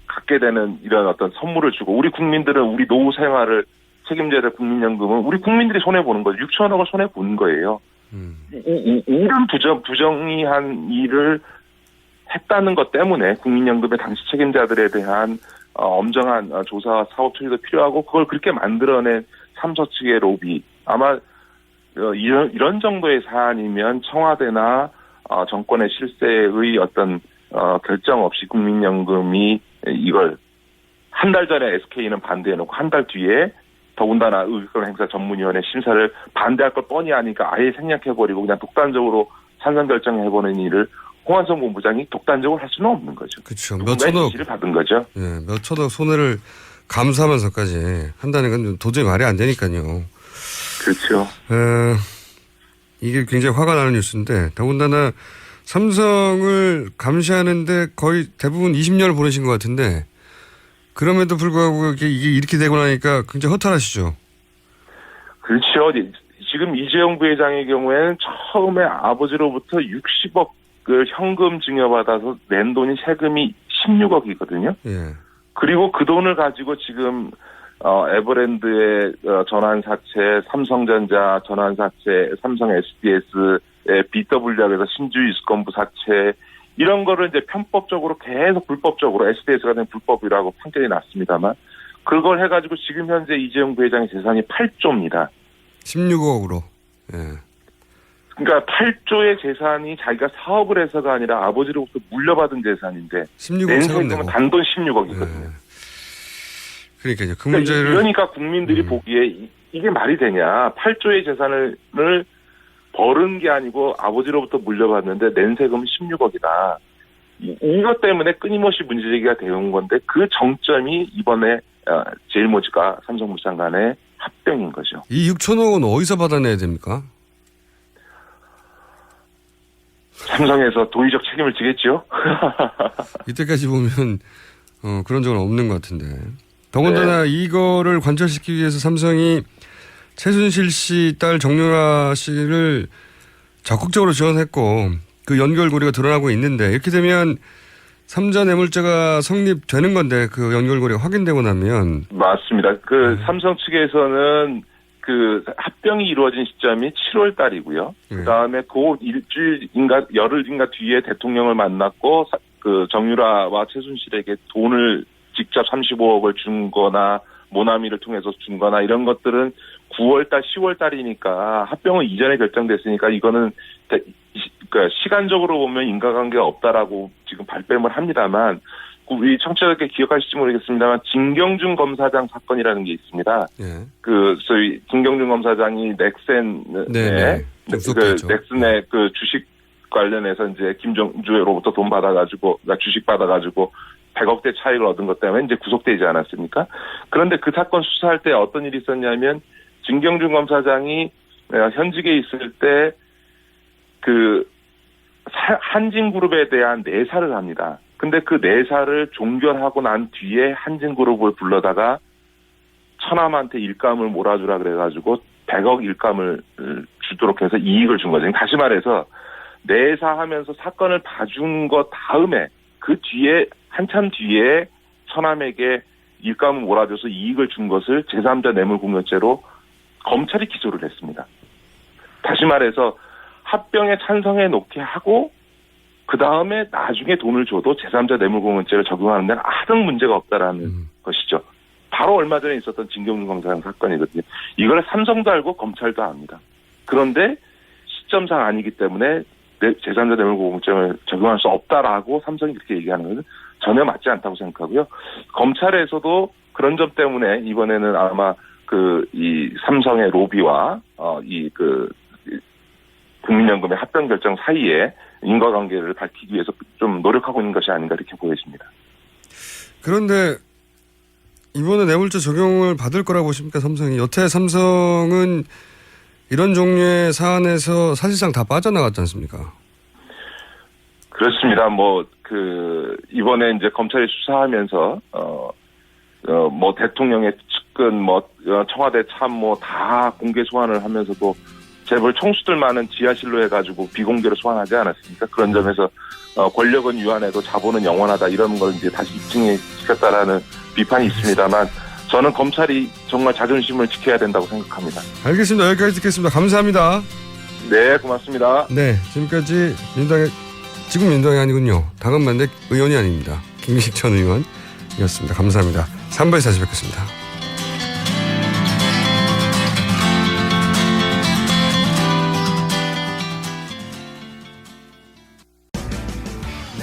갖게 되는 이런 어떤 선물을 주고 우리 국민들은 우리 노후 생활을 책임져야 될 국민연금은 우리 국민들이 손해보는 거죠. 6천억을 손해본 거예요. 이런 부정의한 일을 했다는 것 때문에 국민연금의 당시 책임자들에 대한 엄정한 조사와 사업 처리도 필요하고 그걸 그렇게 만들어낸 삼성 측의 로비 아마 이런 정도의 사안이면 청와대나 정권의 실세의 어떤 결정 없이 국민연금이 이걸 한 달 전에 SK는 반대해놓고 한 달 뒤에 더군다나 의결 행사 전문위원회 심사를 반대할 걸 뻔히 아니까 아예 생략해버리고 그냥 독단적으로 찬성 결정해보는 일을 홍한선 본부장이 독단적으로 할 수는 없는 거죠. 그렇죠. 몇 천억 지시를 받은 거죠. 예, 몇 천억 손해를 감수하면서까지 한다는 건 도저히 말이 안 되니까요. 그렇죠. 이게 굉장히 화가 나는 뉴스인데 더군다나 삼성을 감시하는데 거의 대부분 20년을 보내신 것 같은데 그럼에도 불구하고 이게 이렇게 되고 나니까 굉장히 허탈하시죠. 그렇죠. 지금 이재용 부회장의 경우에는 처음에 아버지로부터 60억을 현금 증여받아서 낸 돈이 세금이 16억이거든요. 예. 그리고 그 돈을 가지고 지금 에버랜드의 전환사채, 삼성전자 전환사채, 삼성 SDS의 BW학에서 신주 유스건부 사채 이런 거를 이제 편법적으로 계속 불법적으로 SDS가 된 불법이라고 판결이 났습니다만 그걸 해가지고 지금 현재 이재용 부회장의 재산이 8조입니다. 16억으로. 예. 그러니까 8조의 재산이 자기가 사업을 해서가 아니라 아버지로부터 물려받은 재산인데 16억 세금은 단돈 16억이거든요. 그러니까요. 그 문제를 그러니까 국민들이 보기에 이게 말이 되냐? 8조의 재산을 벌은 게 아니고 아버지로부터 물려받는데 낸 세금은 16억이다. 이것 때문에 끊임없이 문제제기가 되는 건데 그 정점이 이번에 제일모직과 삼성물산 간의 합병인 거죠. 이 6천억은 어디서 받아내야 됩니까? 삼성에서 도의적 책임을 지겠죠. 이때까지 보면 그런 적은 없는 것 같은데. 더군다나 이거를 관철시키기 위해서 삼성이 최순실 씨 딸 정유라 씨를 적극적으로 지원했고 그 연결고리가 드러나고 있는데 이렇게 되면 3자 뇌물죄가 성립되는 건데 그 연결고리가 확인되고 나면 맞습니다. 삼성 측에서는 그 합병이 이루어진 시점이 7월 달이고요. 그 다음에 그 일주일인가 열흘인가 뒤에 대통령을 만났고 그 정유라와 최순실에게 돈을 직접 35억을 준 거나 모나미를 통해서 준 거나 이런 것들은 9월 달, 10월 달이니까 합병은 이전에 결정됐으니까 이거는 그러니까 시간적으로 보면 인과관계가 없다라고 지금 발뺌을 합니다만 우리 청취자들께 기억하실지 모르겠습니다만 진경준 검사장 사건이라는 게 있습니다. 예. 저희 진경준 검사장이 넥센의 넥슨의 그 주식 관련해서 이제 김정주로부터 돈 받아가지고 주식 받아가지고 100억대 차익을 얻은 것 때문에 이제 구속되지 않았습니까? 그런데 그 사건 수사할 때 어떤 일이 있었냐면 진경준 검사장이 현직에 있을 때 그 한진그룹에 대한 내사를 합니다. 근데 그 내사를 종결하고 난 뒤에 한진그룹을 불러다가 처남한테 일감을 몰아주라 그래가지고 100억 일감을 주도록 해서 이익을 준 거죠. 다시 말해서 내사하면서 사건을 봐준 것 다음에 그 뒤에 한참 뒤에 처남에게 일감을 몰아줘서 이익을 준 것을 제3자 뇌물공여죄로 검찰이 기소를 했습니다. 다시 말해서 합병에 찬성해 놓게 하고 그 다음에 나중에 돈을 줘도 제3자 뇌물공여죄를 적용하는 데는 아무 문제가 없다라는 것이죠. 바로 얼마 전에 있었던 진경준 검사장 사건이거든요. 이걸 삼성도 알고 검찰도 압니다. 그런데 시점상 아니기 때문에 제3자 뇌물공여죄를 적용할 수 없다라고 삼성이 그렇게 얘기하는 것은 전혀 맞지 않다고 생각하고요. 검찰에서도 그런 점 때문에 이번에는 아마 이 삼성의 로비와 국민연금의 합병 결정 사이에 인과관계를 밝히기 위해서 좀 노력하고 있는 것이 아닌가 이렇게 보여집니다. 그런데 이번에 뇌물죄 적용을 받을 거라고 보십니까, 삼성이? 여태 삼성은 이런 종류의 사안에서 사실상 다 빠져나갔지 않습니까? 그렇습니다. 이번에 이제 검찰이 수사하면서, 대통령의 측근, 청와대 참모 다 공개 소환을 하면서도 재벌 총수들 많은 지하실로 해가지고 비공개로 소환하지 않았습니까? 그런 점에서, 권력은 유한해도 자본은 영원하다 이런 걸 이제 다시 입증시켰다라는 비판이 있습니다만 저는 검찰이 정말 자존심을 지켜야 된다고 생각합니다. 알겠습니다. 여기까지 듣겠습니다. 감사합니다. 네, 고맙습니다. 네, 지금까지 지금 민주당이 아니군요. 당은 만대 의원이 아닙니다. 김기식 전 의원이었습니다. 감사합니다. 3부에서 다시 뵙겠습니다.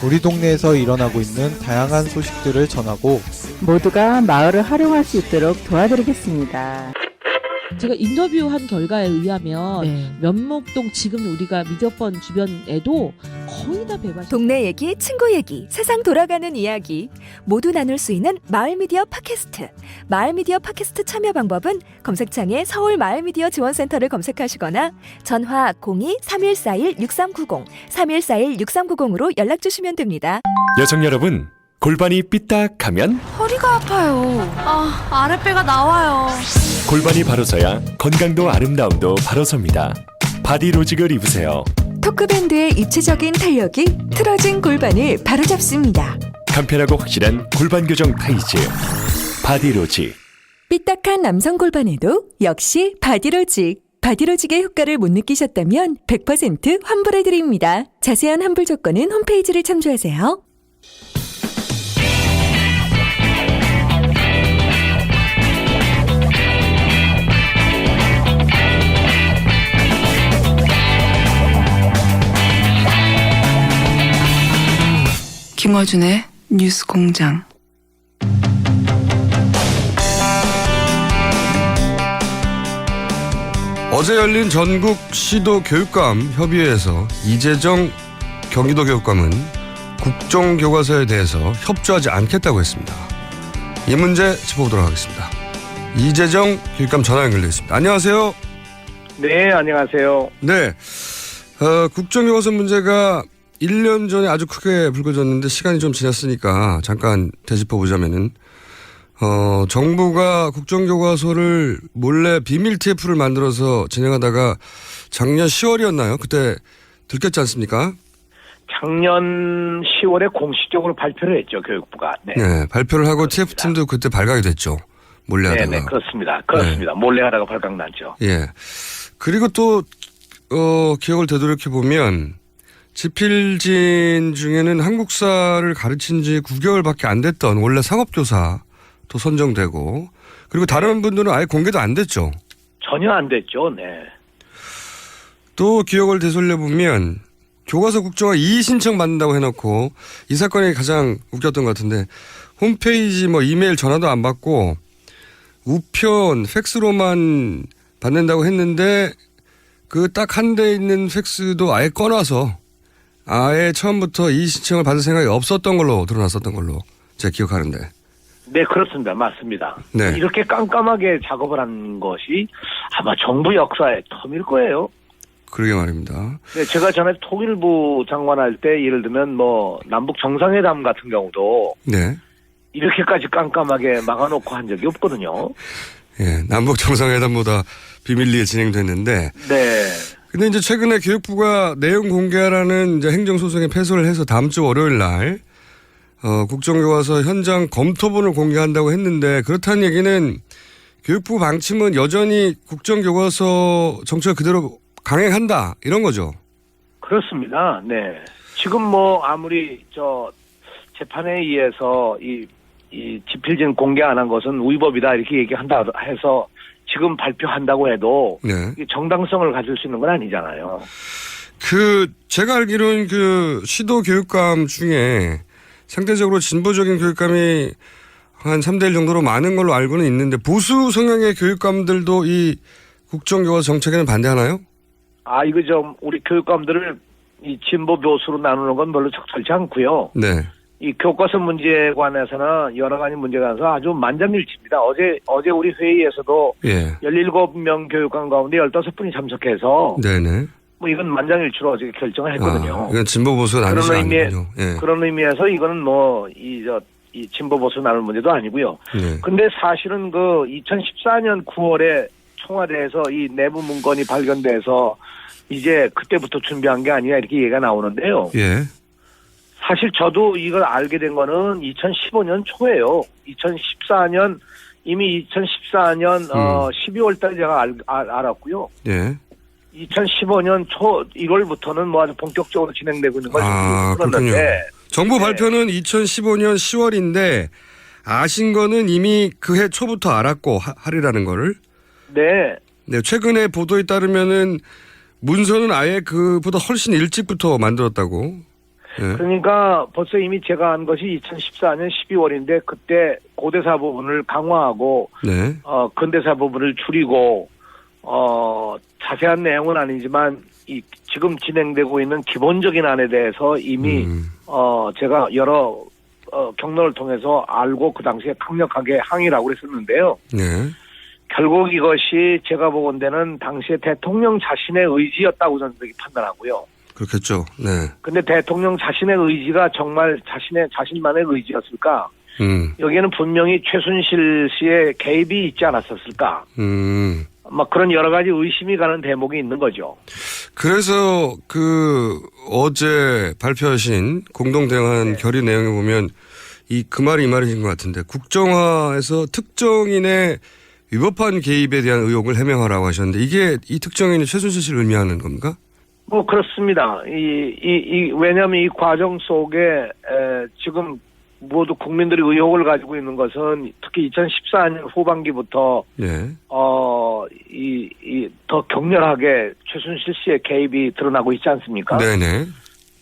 우리 동네에서 일어나고 있는 다양한 소식들을 전하고 모두가 마을을 활용할 수 있도록 도와드리겠습니다. 제가 인터뷰한 결과에 의하면 면목동 지금 우리가 미디어번 주변에도 거의 다 배발. 동네 얘기, 친구 얘기, 세상 돌아가는 이야기 모두 나눌 수 있는 마을미디어 팟캐스트. 마을미디어 팟캐스트 참여 방법은 검색창에 서울 마을미디어 지원센터를 검색하시거나 전화 02-3141-6390, 3141-6390으로 연락 주시면 됩니다. 여성 여러분, 골반이 삐딱하면 허리가 아파요. 아랫배가 나와요. 골반이 바로 서야 건강도 아름다움도 바로 섭니다. 바디로직을 입으세요. 토크밴드의 입체적인 탄력이 틀어진 골반을 바로잡습니다. 간편하고 확실한 골반 교정 타이즈 바디로직. 삐딱한 남성 골반에도 역시 바디로직. 바디로직의 효과를 못 느끼셨다면 100% 환불해드립니다. 자세한 환불 조건은 홈페이지를 참조하세요. 김어준의 뉴스공장. 어제 열린 전국 시도교육감 협의회에서 이재정 경기도교육감은 국정교과서에 대해서 협조하지 않겠다고 했습니다. 이 문제 짚어보도록 하겠습니다. 이재정 교육감 전화 연결되어 있습니다. 안녕하세요. 네, 안녕하세요. 네, 국정교과서 문제가 1년 전에 아주 크게 불거졌는데 시간이 좀 지났으니까 잠깐 되짚어보자면은 정부가 국정교과서를 몰래 비밀 TF를 만들어서 진행하다가 작년 10월이었나요? 그때 들켰지 않습니까? 작년 10월에 공식적으로 발표를 했죠, 교육부가. 네, 네, 발표를 하고 TF팀도 그때 발각이 됐죠. 몰래 하다가. 네, 그렇습니다. 그렇습니다. 네. 몰래 하다가 발각났죠. 예. 그리고 또 기억을 되돌이켜보면 지필진 중에는 한국사를 가르친 지 9개월밖에 안 됐던 원래 상업교사도 선정되고, 그리고 다른 분들은 아예 공개도 안 됐죠. 전혀 안 됐죠. 네. 또 기억을 되돌려보면 교과서 국정화 이의 신청 받는다고 해놓고, 이 사건이 가장 웃겼던 것 같은데, 홈페이지 이메일 전화도 안 받고 우편 팩스로만 받는다고 했는데 그 딱 한 대 있는 팩스도 아예 꺼놔서 아예 처음부터 이의 신청을 받을 생각이 없었던 걸로 드러났었던 걸로 제가 기억하는데. 네, 그렇습니다. 맞습니다. 네. 이렇게 깜깜하게 작업을 한 것이 아마 정부 역사의 처음일 거예요. 그러게 말입니다. 네, 제가 전에 통일부 장관할 때 예를 들면 남북 정상회담 같은 경우도 네. 이렇게까지 깜깜하게 막아놓고 한 적이 없거든요. 예, 남북 정상회담보다 비밀리에 진행됐는데. 네. 근데 이제 최근에 교육부가 내용 공개하라는 이제 행정소송에 패소를 해서 다음 주 월요일 날 국정교과서 현장 검토본을 공개한다고 했는데, 그렇다는 얘기는 교육부 방침은 여전히 국정교과서 정책 그대로 강행한다 이런 거죠. 그렇습니다. 네. 지금 아무리 재판에 의해서 이 지필진 공개 안 한 것은 위법이다 이렇게 얘기한다 해서 지금 발표한다고 해도 네. 정당성을 가질 수 있는 건 아니잖아요. 제가 알기로는 시도 교육감 중에 상대적으로 진보적인 교육감이 한 3대1 정도로 많은 걸로 알고는 있는데, 보수 성향의 교육감들도 이 국정교과서 정책에는 반대하나요? 이거 우리 교육감들을 이 진보 보수로 나누는 건 별로 적절치 않고요. 네. 이 교과서 문제에 관해서는 여러 가지 문제가 있어서 아주 만장일치입니다. 어제 우리 회의에서도 예. 17명 교육감 가운데 15분이 참석해서 네네. 이건 만장일치로 어제 결정을 했거든요. 이건 진보 보수가 나누지 않군요. 예. 그런 의미에서 이거는 이 진보 보수 나눌 문제도 아니고요. 네. 근데 사실은 2014년 9월에 청와대에서 이 내부 문건이 발견돼서 이제 그때부터 준비한 게 아니냐 이렇게 얘기가 나오는데요. 예. 사실 저도 이걸 알게 된 거는 2015년 초예요. 이미 2014년 12월 달에 제가 알았고요. 예. 2015년 초 1월부터는 아주 본격적으로 진행되고 있는 걸 그렇군요. 정부 발표는 2015년 10월인데 아신 거는 이미 그해 초부터 알았고 하리라는 거를. 네. 네, 최근에 보도에 따르면은 문서는 아예 그보다 훨씬 일찍부터 만들었다고. 네. 그러니까 벌써 이미 제가 한 것이 2014년 12월인데 그때 고대사 부분을 강화하고 네. 근대사 부분을 줄이고 자세한 내용은 아니지만 지금 진행되고 있는 기본적인 안에 대해서 이미 제가 여러 경로를 통해서 알고 그 당시에 강력하게 항의를 하고 그랬었는데요. 네. 결국 이것이 제가 보건대는 당시에 대통령 자신의 의지였다고 저는 판단하고요. 그렇겠죠. 네. 근데 대통령 자신의 의지가 정말 자신만의 의지였을까? 여기에는 분명히 최순실 씨의 개입이 있지 않았었을까? 막 그런 여러 가지 의심이 가는 대목이 있는 거죠. 그래서 어제 발표하신 공동대응한 결의 내용에 보면 그 말이 이 말이신 것 같은데 국정화에서 특정인의 위법한 개입에 대한 의혹을 해명하라고 하셨는데 이게 이 특정인이 최순실 씨를 의미하는 겁니까? 뭐 그렇습니다. 왜냐하면 이 과정 속에 지금 모두 국민들이 의혹을 가지고 있는 것은 특히 2014년 후반기부터 더 격렬하게 최순실 씨의 개입이 드러나고 있지 않습니까? 네네.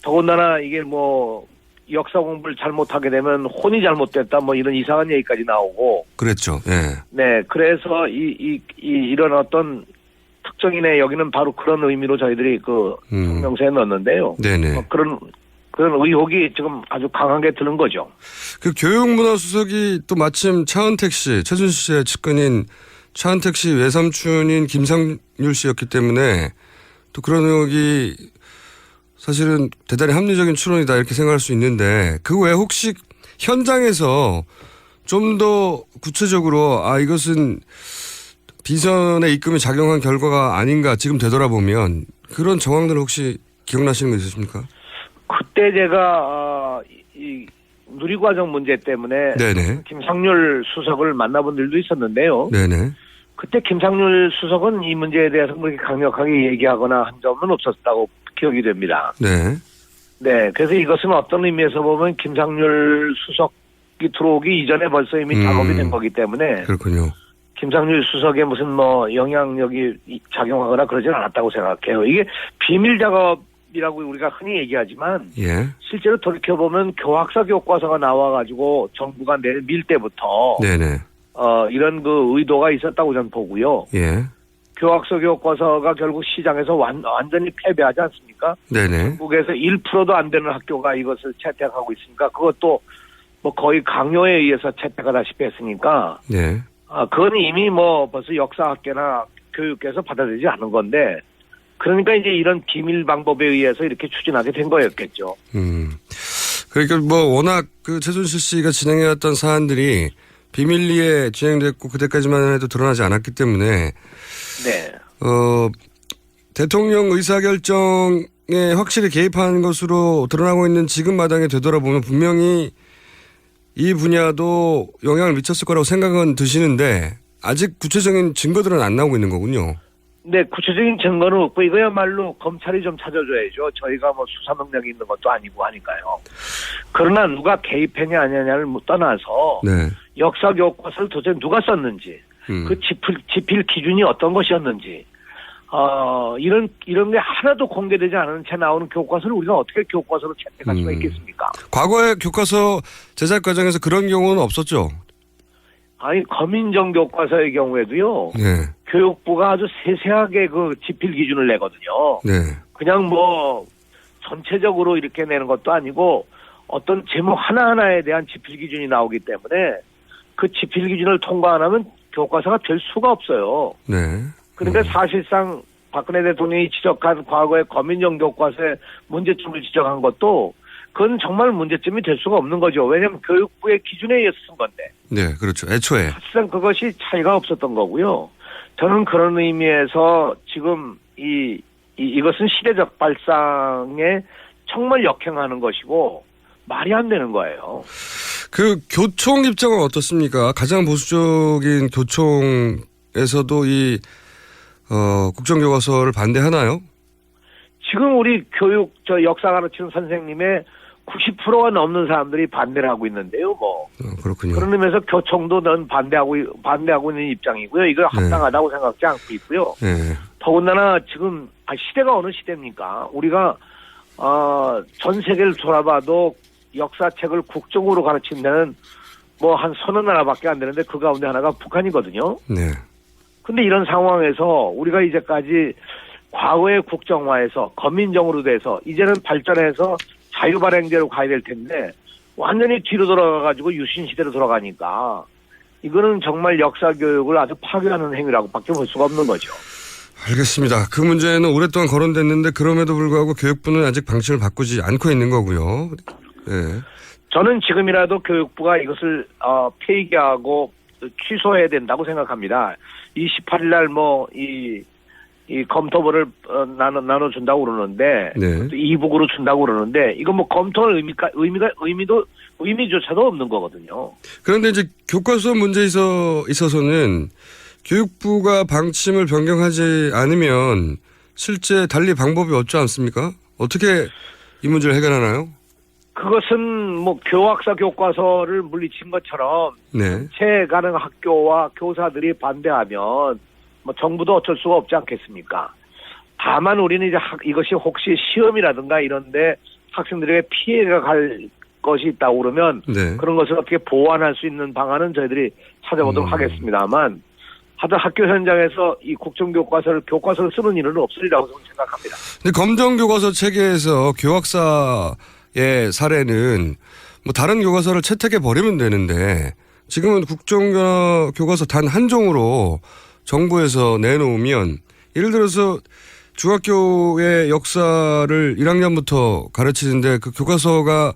더군다나 이게 뭐 역사 공부를 잘못하게 되면 혼이 잘못됐다 뭐 이런 이상한 얘기까지 나오고. 그랬죠. 네. 네. 그래서 이런 어떤 특정인의 여기는 바로 그런 의미로 저희들이 성명서에 넣었는데요. 네네. 그런 의혹이 지금 아주 강하게 드는 거죠. 그 교육문화수석이 또 마침 차은택 씨, 최순실 씨의 측근인 차은택 씨 외삼촌인 김상률 씨였기 때문에 또 그런 의혹이 사실은 대단히 합리적인 추론이다 이렇게 생각할 수 있는데 그 외에 혹시 현장에서 좀 더 구체적으로 이것은 비선의 입금이 작용한 결과가 아닌가 지금 되돌아보면 그런 정황들 혹시 기억나시는 거 있으십니까? 그때 제가 이 누리과정 문제 때문에 네네. 김상률 수석을 만나본 일도 있었는데요. 네네. 그때 김상률 수석은 이 문제에 대해서 그렇게 강력하게 얘기하거나 한 점은 없었다고 기억이 됩니다. 네. 네. 그래서 이것은 어떤 의미에서 보면 김상률 수석이 들어오기 이전에 벌써 이미 작업이 된 거기 때문에. 그렇군요. 김상률 수석에 무슨 뭐 영향력이 작용하거나 그러진 않았다고 생각해요. 이게 비밀 작업이라고 우리가 흔히 얘기하지만 실제로 돌이켜보면 교학사 교과서가 나와가지고 정부가 밀 때부터 네네. 이런 의도가 있었다고 저는 보고요. 교학서 교과서가 결국 시장에서 완전히 패배하지 않습니까? 네네. 한국에서 1%도 안 되는 학교가 이것을 채택하고 있으니까 그것도 뭐 거의 강요에 의해서 채택하다시피 했으니까. 네. 그건 이미 뭐 벌써 역사학계나 교육계에서 받아들이지 않은 건데 그러니까 이제 이런 비밀 방법에 의해서 이렇게 추진하게 된 거였겠죠. 그러니까 뭐 워낙 최순실 씨가 진행해왔던 사안들이 비밀리에 진행됐고 그때까지만 해도 드러나지 않았기 때문에 대통령 의사결정에 확실히 개입한 것으로 드러나고 있는 지금 마당에 되돌아보면 분명히 이 분야도 영향을 미쳤을 거라고 생각은 드시는데 아직 구체적인 증거들은 안 나오고 있는 거군요. 네, 구체적인 증거는 없고 이거야말로 검찰이 좀 찾아줘야죠. 저희가 뭐 수사 능력이 있는 것도 아니고 하니까요. 그러나 누가 개입했냐 아니냐를 떠나서 역사 교과서를 도대체 누가 썼는지 그 집필 기준이 어떤 것이었는지 이런 게 하나도 공개되지 않은 채 나오는 교과서를 우리가 어떻게 교과서로 채택할 수가 있겠습니까? 과거에 교과서 제작 과정에서 그런 경우는 없었죠? 아니 검인정 교과서의 경우에도요. 교육부가 아주 세세하게 집필 기준을 내거든요. 그냥 뭐 전체적으로 이렇게 내는 것도 아니고 어떤 제목 하나하나에 대한 집필 기준이 나오기 때문에 그 집필 기준을 통과 안 하면 교과서가 될 수가 없어요. 그러니까 사실상 박근혜 대통령이 지적한 과거의 검인정 교과서의 문제점을 지적한 것도 그건 정말 문제점이 될 수가 없는 거죠. 왜냐하면 교육부의 기준에 의해서 쓴 건데. 네, 그렇죠. 애초에. 사실상 그것이 차이가 없었던 거고요. 저는 그런 의미에서 지금 이것은 시대적 발상에 정말 역행하는 것이고 말이 안 되는 거예요. 그 교총 입장은 어떻습니까? 가장 보수적인 교총에서도 이 국정교과서를 반대하나요? 지금 우리 역사 가르치는 선생님의 90%가 넘는 사람들이 반대를 하고 있는데요, 뭐. 그렇군요. 그런 의미에서 교총도 넌 반대하고 있는 입장이고요. 이걸 합당하다고 생각하지 않고 있고요. 더군다나 지금 시대가 어느 시대입니까? 우리가 전 세계를 돌아봐도 역사책을 국정으로 가르치는 데는 뭐 한 서너 나라밖에 안 되는데 그 가운데 하나가 북한이거든요. 근데 이런 상황에서 우리가 이제까지 과거의 국정화에서 검인정으로 돼서 이제는 발전해서 자유발행제로 가야 될 텐데 완전히 뒤로 돌아가가지고 유신시대로 돌아가니까 이거는 정말 역사교육을 아주 파괴하는 행위라고 밖에 볼 수가 없는 거죠. 알겠습니다. 그 문제는 오랫동안 거론됐는데 그럼에도 불구하고 교육부는 아직 방침을 바꾸지 않고 있는 거고요. 네. 저는 지금이라도 교육부가 이것을 폐기하고 취소해야 된다고 생각합니다. 28일 날 이 검토부를 나눠준다고 그러는데 네. 이북으로 준다고 그러는데 이거 뭐 검토할 의미조차도 없는 거거든요. 그런데 이제 교과서 문제에 있어서는 교육부가 방침을 변경하지 않으면 실제 달리 방법이 없지 않습니까? 어떻게 이 문제를 해결하나요? 그것은 뭐 교학사 교과서를 물리친 것처럼 네. 전체 가는 학교와 교사들이 반대하면 뭐 정부도 어쩔 수가 없지 않겠습니까? 다만 우리는 이제 이것이 혹시 시험이라든가 이런데 학생들에게 피해가 갈 것이 있다고 그러면 네. 그런 것을 어떻게 보완할 수 있는 방안은 저희들이 찾아보도록 하겠습니다만 하여튼 학교 현장에서 이 국정교과서를 쓰는 일은 없으리라고 저는 생각합니다. 근데 검정교과서 체계에서 교학사의 사례는 뭐 다른 교과서를 채택해 버리면 되는데 지금은 국정교과서 단 한 종으로 정부에서 내놓으면 예를 들어서 중학교의 역사를 1학년부터 가르치는데 그 교과서가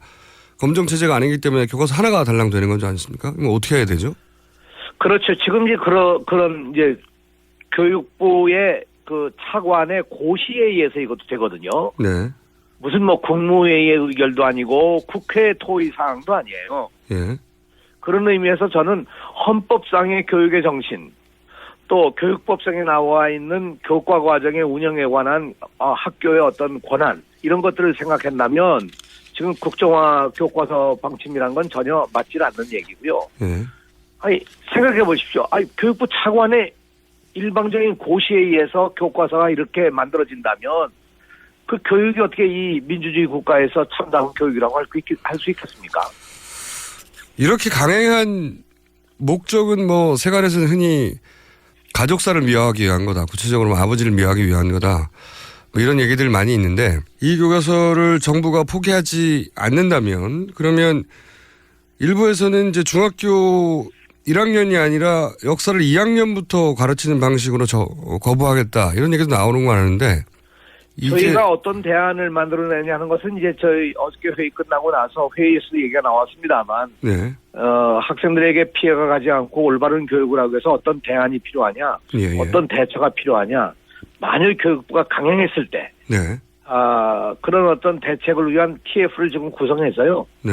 검정체제가 아니기 때문에 교과서 하나가 달랑되는 건지 않습니까? 그럼 어떻게 해야 되죠? 그렇죠. 지금 이제 그런 이제 교육부의 그 차관의 고시에 의해서 이것도 되거든요. 네. 무슨 뭐 국무회의의 의결도 아니고 국회 토의 사항도 아니에요. 예. 그런 의미에서 저는 헌법상의 교육의 정신 또 교육법상에 나와 있는 교과 과정의 운영에 관한 학교의 어떤 권한 이런 것들을 생각한다면 지금 국정화 교과서 방침이란 건 전혀 맞지 않는 얘기고요. 예. 아니 생각해 보십시오. 아니 교육부 차관의 일방적인 고시에 의해서 교과서가 이렇게 만들어진다면 그 교육이 어떻게 이 민주주의 국가에서 참다운 교육이라고 할 수 있겠습니까? 이렇게 강행한 목적은 뭐 세간에서는 흔히 가족사를 미화하기 위한 거다. 구체적으로 아버지를 미화하기 위한 거다. 뭐 이런 얘기들 많이 있는데 이 교과서를 정부가 포기하지 않는다면 그러면 일부에서는 이제 중학교 1학년이 아니라 역사를 2학년부터 가르치는 방식으로 거부하겠다. 이런 얘기도 나오는 거 아는데 저희가 어떤 대안을 만들어내냐는 것은 이제 저희 어저께 회의 끝나고 나서 회의에서 얘기가 나왔습니다만 네. 학생들에게 피해가 가지 않고 올바른 교육을 하기 위해서 어떤 대안이 필요하냐 예. 어떤 대처가 필요하냐 만일 교육부가 강행했을 때 네. 그런 어떤 대책을 위한 TF를 지금 구성해서요. 네.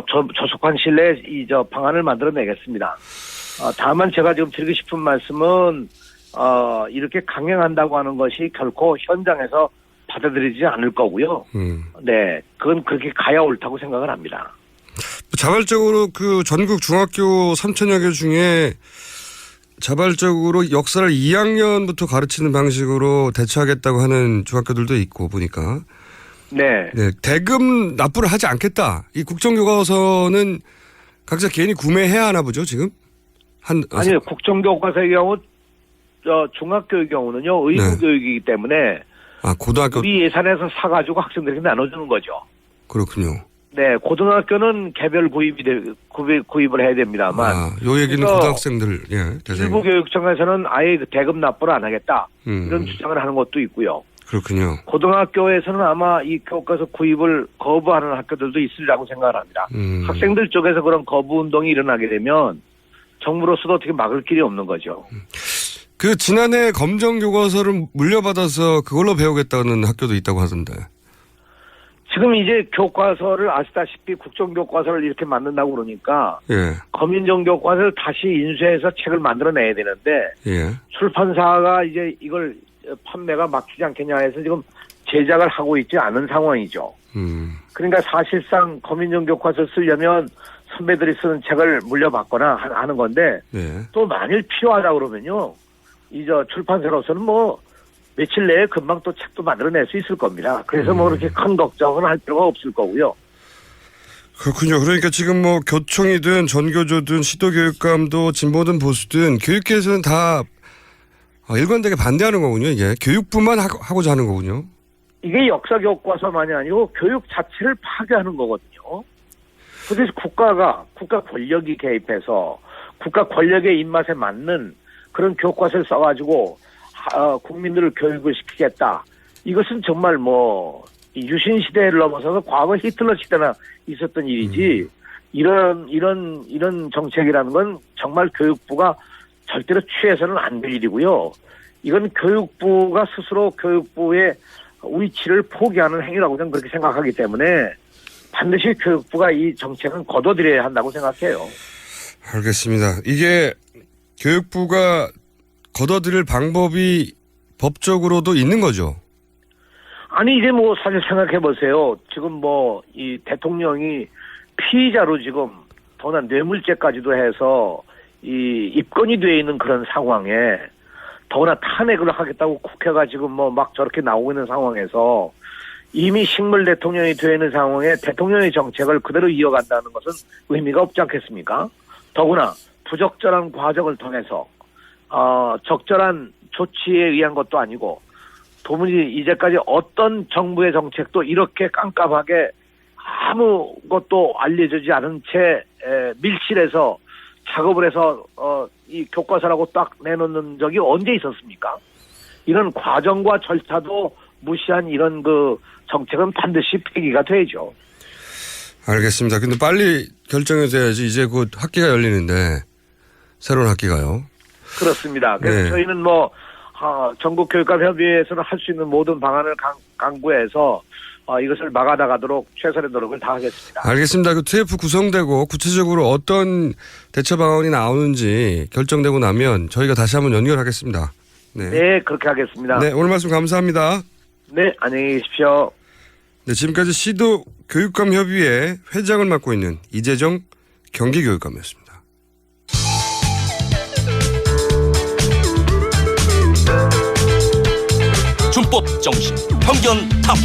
조속한 시일에 방안을 만들어내겠습니다. 다만 제가 지금 드리고 싶은 말씀은 이렇게 강행한다고 하는 것이 결코 현장에서 받아들이지 않을 거고요. 네, 그건 그렇게 가야 옳다고 생각을 합니다. 자발적으로 그 전국 중학교 3천여 개 중에 자발적으로 역사를 2학년부터 가르치는 방식으로 대처하겠다고 하는 중학교들도 있고 보니까. 네. 네. 대금 납부를 하지 않겠다. 이 국정교과서는 각자 개인이 구매해야 하나 보죠, 지금? 아니요, 국정교과서의 경우, 중학교의 경우는요, 의무교육이기 때문에. 고등학교. 우리 예산에서 사가지고 학생들에게 나눠주는 거죠. 그렇군요. 네, 고등학교는 개별 구입을 해야 됩니다만. 요 얘기는 고등학생들, 일부 교육청에서는 아예 대금 납부를 안 하겠다. 이런 주장을 하는 것도 있고요. 그렇군요. 고등학교에서는 아마 이 교과서 구입을 거부하는 학교들도 있으리라고 생각을 합니다. 학생들 쪽에서 그런 거부 운동이 일어나게 되면 정부로서도 어떻게 막을 길이 없는 거죠. 그 지난해 검정 교과서를 물려받아서 그걸로 배우겠다는 학교도 있다고 하던데. 지금 이제 교과서를 아시다시피 국정교과서를 이렇게 만든다고 그러니까 검인정 교과서를 다시 인쇄해서 책을 만들어내야 되는데 출판사가 이제 이걸 판매가 막히지 않겠냐 해서 지금 제작을 하고 있지 않은 상황이죠. 그러니까 사실상 검인정 교과서 쓰려면 선배들이 쓰는 책을 물려받거나 하는 건데 또 만일 필요하다 그러면요. 출판사로서는 뭐 며칠 내에 금방 또 책도 만들어낼 수 있을 겁니다. 그래서 뭐 그렇게 큰 걱정은 할 필요가 없을 거고요. 그렇군요. 그러니까 지금 뭐 교총이든 전교조든 시도교육감도 진보든 보수든 교육계에서는 다 일관되게 반대하는 거군요. 이게 교육부만 하고자 하는 거군요. 이게 역사 교과서만이 아니고 교육 자체를 파괴하는 거거든요. 그래서 국가 권력이 개입해서 국가 권력의 입맛에 맞는 그런 교과서를 써가지고 국민들을 교육을 시키겠다. 이것은 정말 뭐 유신 시대를 넘어서서 과거 히틀러 시대나 있었던 일이지. 이런 정책이라는 건 정말 교육부가 절대로 취해서는 안 될 일이고요. 이건 교육부가 스스로 교육부의 위치를 포기하는 행위라고 저는 그렇게 생각하기 때문에 반드시 교육부가 이 정책은 거둬들여야 한다고 생각해요. 알겠습니다. 이게 교육부가 걷어들일 방법이 법적으로도 있는 거죠? 아니 이제 뭐 사실 생각해 보세요. 지금 뭐 이 대통령이 피의자로 지금 더나 뇌물죄까지도 해서 이 입건이 돼 있는 그런 상황에 더구나 탄핵을 하겠다고 국회가 지금 뭐 막 저렇게 나오고 있는 상황에서 이미 식물 대통령이 되어 있는 상황에 대통령의 정책을 그대로 이어간다는 것은 의미가 없지 않겠습니까? 더구나 부적절한 과정을 통해서 적절한 조치에 의한 것도 아니고 도무지 이제까지 어떤 정부의 정책도 이렇게 깜깜하게 아무것도 알려주지 않은 채 밀실에서 작업을 해서 이 교과서라고 딱 내놓는 적이 언제 있었습니까? 이런 과정과 절차도 무시한 이런 그 정책은 반드시 폐기가 되죠. 알겠습니다. 근데 빨리 결정해줘야지. 이제 곧 학기가 열리는데 새로운 학기가요. 그렇습니다. 그래서 네. 저희는 뭐 전국교육감협의회에서는 할 수 있는 모든 방안을 강구해서 이것을 막아나가도록 최선의 노력을 다하겠습니다. 알겠습니다. 그 TF 구성되고 구체적으로 어떤 대처 방안이 나오는지 결정되고 나면 저희가 다시 한번 연결하겠습니다. 네, 네 그렇게 하겠습니다. 네, 오늘 말씀 감사합니다. 네, 안녕히 계십시오. 네, 지금까지 시도 교육감협의회 회장을 맡고 있는 이재정 경기교육감이었습니다. 준법 정신, 편견 타파.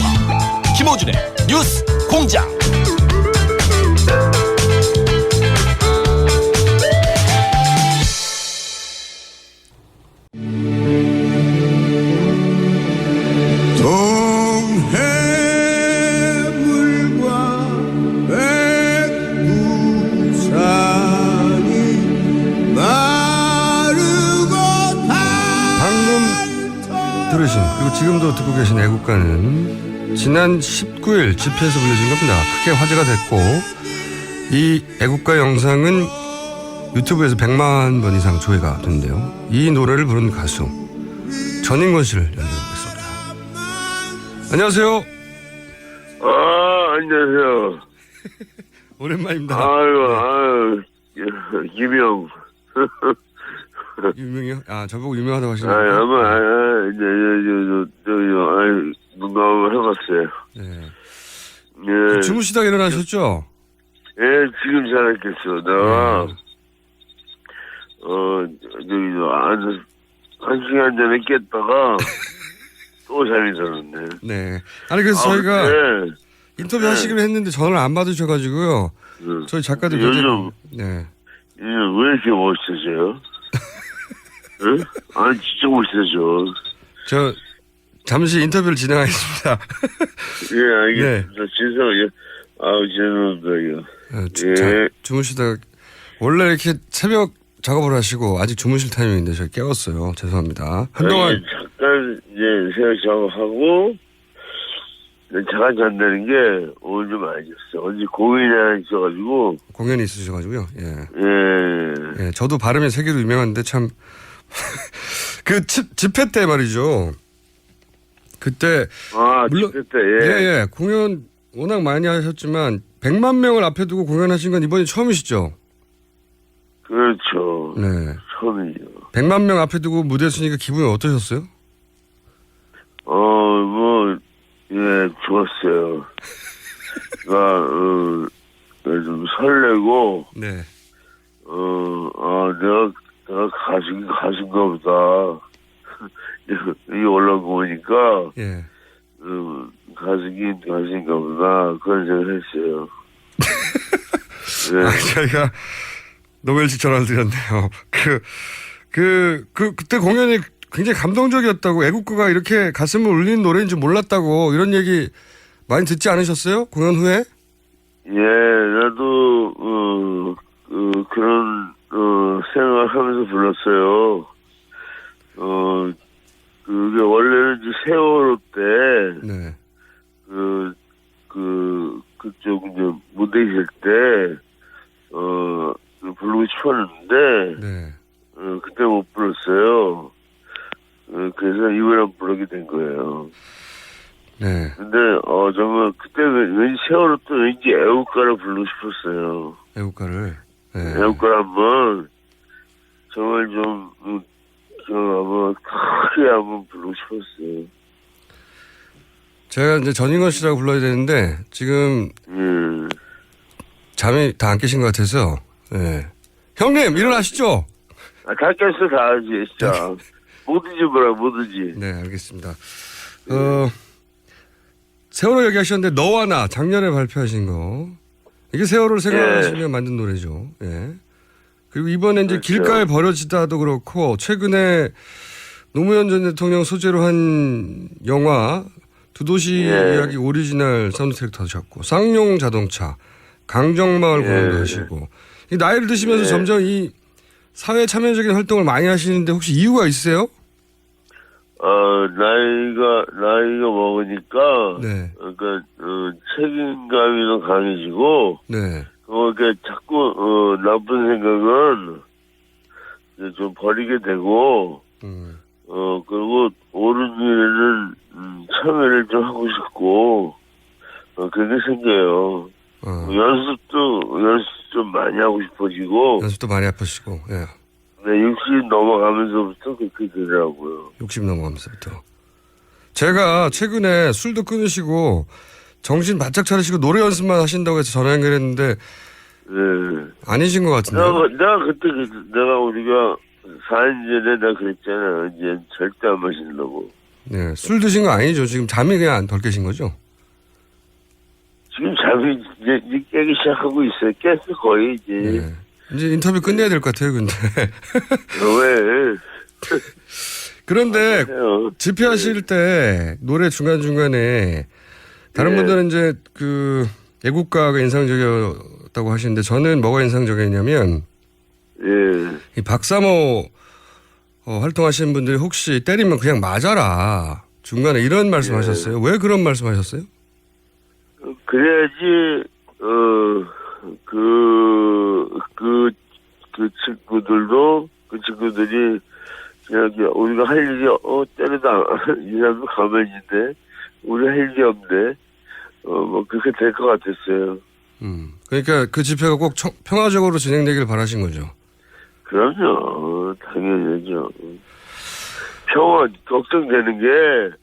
김어준의 뉴스 공장. 들으신 그리고 지금도 듣고 계신 애국가는 지난 19일 집회에서 불려진 겁니다. 크게 화제가 됐고 이 애국가 영상은 유튜브에서 100만 번 이상 조회가 됐는데요. 이 노래를 부른 가수 전인권 씨를 연결해보겠습니다. 안녕하세요. 안녕하세요. 오랜만입니다. 아유, 김영. 유명이요? 저보고 유명하다고 하시는 거예요? 농담을 해봤어요. 네. 예. 주무시다가 일어나셨죠? 예, 지금 잘했겠어. 내가, 한 시간 전에 깼다가 또 잠이 들었네. 네. 아니, 그래서 저희가 네. 인터뷰 하시기로 했는데 전화를 안 받으셔가지고요. 저희 작가들 요즘, 네. 왜 이렇게 멋있어져요? 응? 아니, 진짜 멋있어져. 저, 잠시 인터뷰를 진행하겠습니다. 예, 알겠습니다. 죄송합니다. 예. 주무시다가, 원래 이렇게 새벽 작업을 하시고, 아직 주무실 타이밍인데 저희 깨웠어요. 죄송합니다. 한동안. 잠깐, 새벽 작업하고, 잠깐 잔다는 게 오늘 좀 알겠어. 어제 공연이 하나 있어가지고. 공연이 있으셔가지고요. 예. 예. 저도 발음이 세계로 유명한데 참. 그 집회 때 말이죠. 그때 물론 집회 때 예. 공연 워낙 많이 하셨지만 100만 명을 앞에 두고 공연하신 건 이번이 처음이시죠? 그렇죠. 네. 처음이죠. 100만 명 앞에 두고 무대에 서니까 기분이 어떠셨어요? 좋았어요. 좀 설레고. 네. 내가 가수인가 보다. 이 올라온 거 보니까. 예. 가수인가 보다. 그런 생각을 했어요. 네. 저희가 노벨식 전화를 드렸네요. 그때 공연이 굉장히 감동적이었다고, 애국가가 이렇게 가슴을 울리는 노래인 줄 몰랐다고, 이런 얘기 많이 듣지 않으셨어요? 공연 후에? 예, 나도, 그런, 생각을 하면서 불렀어요. 그게 원래는 이제 세월호 때, 네. 그쪽 이제 무대 있을 때, 부르고 싶었는데, 네. 그때 못 불렀어요. 그래서 이번에 부르게 된 거예요. 네. 근데, 정말, 그때 왠지 세월호 때 왠지 애국가를 부르고 싶었어요. 애국가를? 네. 애국가를 한번, 정말 좀, 한번 크게 한번 부르고 싶었어요. 제가 이제 전인권 씨라고 불러야 되는데, 지금, 잠이 다 안 깨신 것 같아서, 예. 형님, 일어나시죠? 다 깼어, 다 하지, 진짜. 뭐든지 뭐라, 뭐든지. 네, 알겠습니다. 세월호 얘기하셨는데, 너와 나, 작년에 발표하신 거. 이게 세월호를 생각하시며 만든 노래죠. 예. 그리고 이번에 이제 그렇죠. 길가에 버려지다도 그렇고, 최근에 노무현 전 대통령 소재로 한 영화, 두 도시 이야기 오리지널 사운드 트랙도 하셨고, 쌍용 자동차, 강정마을 공연도 하시고, 이 나이를 드시면서 점점 이 사회 참여적인 활동을 많이 하시는데 혹시 이유가 있으세요? 나이가 먹으니까, 네. 그러니까, 책임감이 더 강해지고, 네. 이렇게 자꾸, 나쁜 생각은 이제 좀 버리게 되고, 그리고 옳은 일에는, 참여를 좀 하고 싶고, 그게 생겨요. 연습 좀 많이 하고 싶어지고. 연습도 많이 아프시고, 예. 네, 60 넘어가면서부터 그렇게 되더라고요. 60 넘어가면서부터. 제가 최근에 술도 끊으시고 정신 바짝 차리시고 노래 연습만 하신다고 해서 전화 연결했는데 아니신 것 같은데. 내가 그때 우리가 4년 전에 내가 그랬잖아. 이제 절대 안 마신다고. 네, 술 드신 거 아니죠? 지금 잠이 그냥 덜 깨신 거죠? 지금 잠이 이제 깨기 시작하고 있어요. 깼어 거의 이제. 네. 이제 인터뷰 끝내야 될 것 같아요, 근데. 왜? 그런데 집회하실 때 노래 중간중간에 다른 분들은 이제 그 애국가가 인상적이었다고 하시는데 저는 뭐가 인상적이었냐면 이 박사모 활동하시는 분들이 혹시 때리면 그냥 맞아라. 중간에 이런 말씀 하셨어요. 왜 그런 말씀 하셨어요? 그래야지, 그 친구들이, 그냥, 우리가 할 일이, 때려도 이 사람도 가만히 있는데, 우리 할 일이 없네. 뭐, 그렇게 될 것 같았어요. 그러니까 그 집회가 꼭 평화적으로 진행되길 바라신 거죠? 그럼요. 당연하죠. 평화, 걱정되는 게,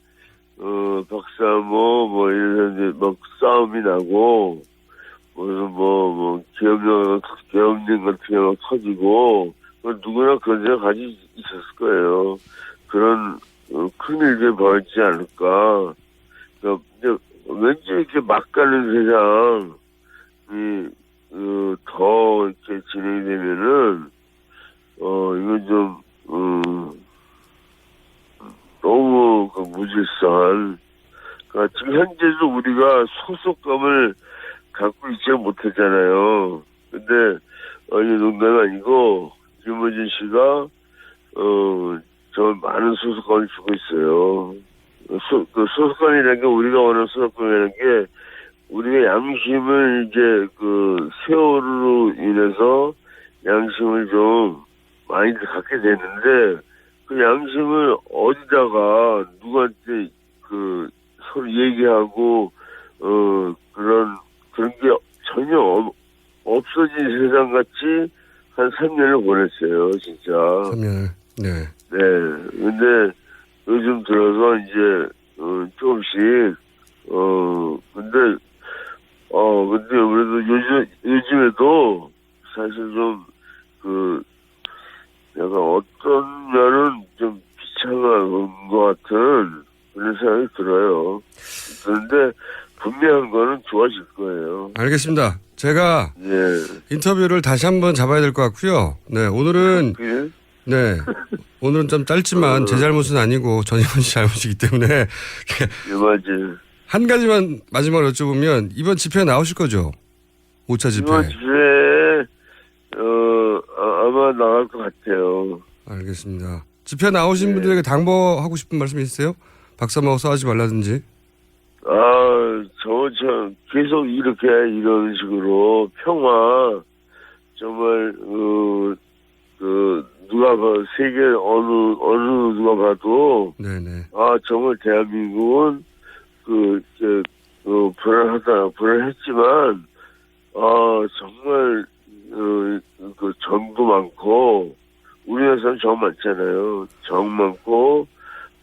박사모, 뭐, 이런, 막 싸움이 나고, 무슨, 계엄령 같은 게 막 터지고, 누구나 그런 생각 가지고 있었을 거예요. 그런, 큰 일들이 벌어지지 않을까. 그러니까, 왠지 이렇게 막 가는 세상이, 더 이렇게 진행이 되면은, 이건 좀, 너무 무질서한. 그러니까 지금 현재도 우리가 소속감을 갖고 있지 못하잖아요. 근데 아니 농담 아니고 김어준 씨가 저 많은 소속감을 주고 있어요. 그 소속감이라는 게 우리가 원하는 소속감이라는 게 우리가 양심을 이제 그 세월호로 인해서 양심을 좀 많이 갖게 되는데. 그 양심을 어디다가 누구한테 그 서로 얘기하고 그런 게 전혀 없어진 세상 같이 한 3년을 보냈어요, 진짜. 3년을. 네. 네. 근데 요즘 들어서 이제 조금씩 근데 그래도 요즘에도 사실 좀 약간 어떤 면은 좀 비참한 것 같은 그런 생각이 들어요. 그런데 분명한 거는 좋아질 거예요. 알겠습니다. 제가 인터뷰를 다시 한번 잡아야 될 것 같고요. 네, 오늘은 오늘은 좀 짧지만 제 잘못은 아니고 전희원 씨 잘못이기 때문에 맞아요. 한 가지만 마지막으로 여쭤보면 이번 집회에 나오실 거죠? 5차 집회. 이번 집회에 아마 나갈 것 같아요. 알겠습니다. 집회 나오신 분들에게 당부하고 싶은 말씀 있으세요? 박사마고 싸우지 말라든지. 저 계속 이렇게 이런 식으로 평화 정말 누가 세계 어느 누가 봐도 네네. 정말 대한민국은 불안했지만 정말 정도 많고 우리나라에서는 정 많잖아요. 정 많고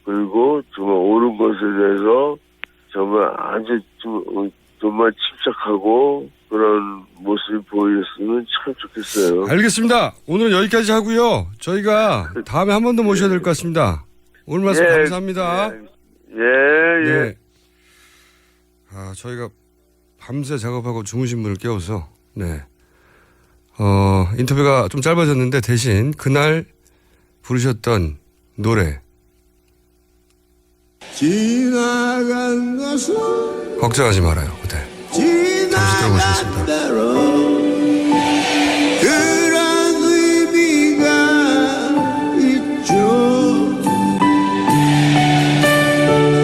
그리고 정말 옳은 것에 대해서 정말 아주 정말 침착하고 그런 모습이 보였으면 참 좋겠어요. 알겠습니다. 오늘은 여기까지 하고요. 저희가 다음에 한 번 더 모셔야 될 것 같습니다. 오늘 말씀 감사합니다. 예. 저희가 밤새 작업하고 주무신 분을 깨워서 인터뷰가 좀 짧아졌는데 대신 그날 부르셨던 노래 지나간 것은 걱정하지 말아요. 그대 잠시 들어보시겠습니다. 그런 의미가 있죠.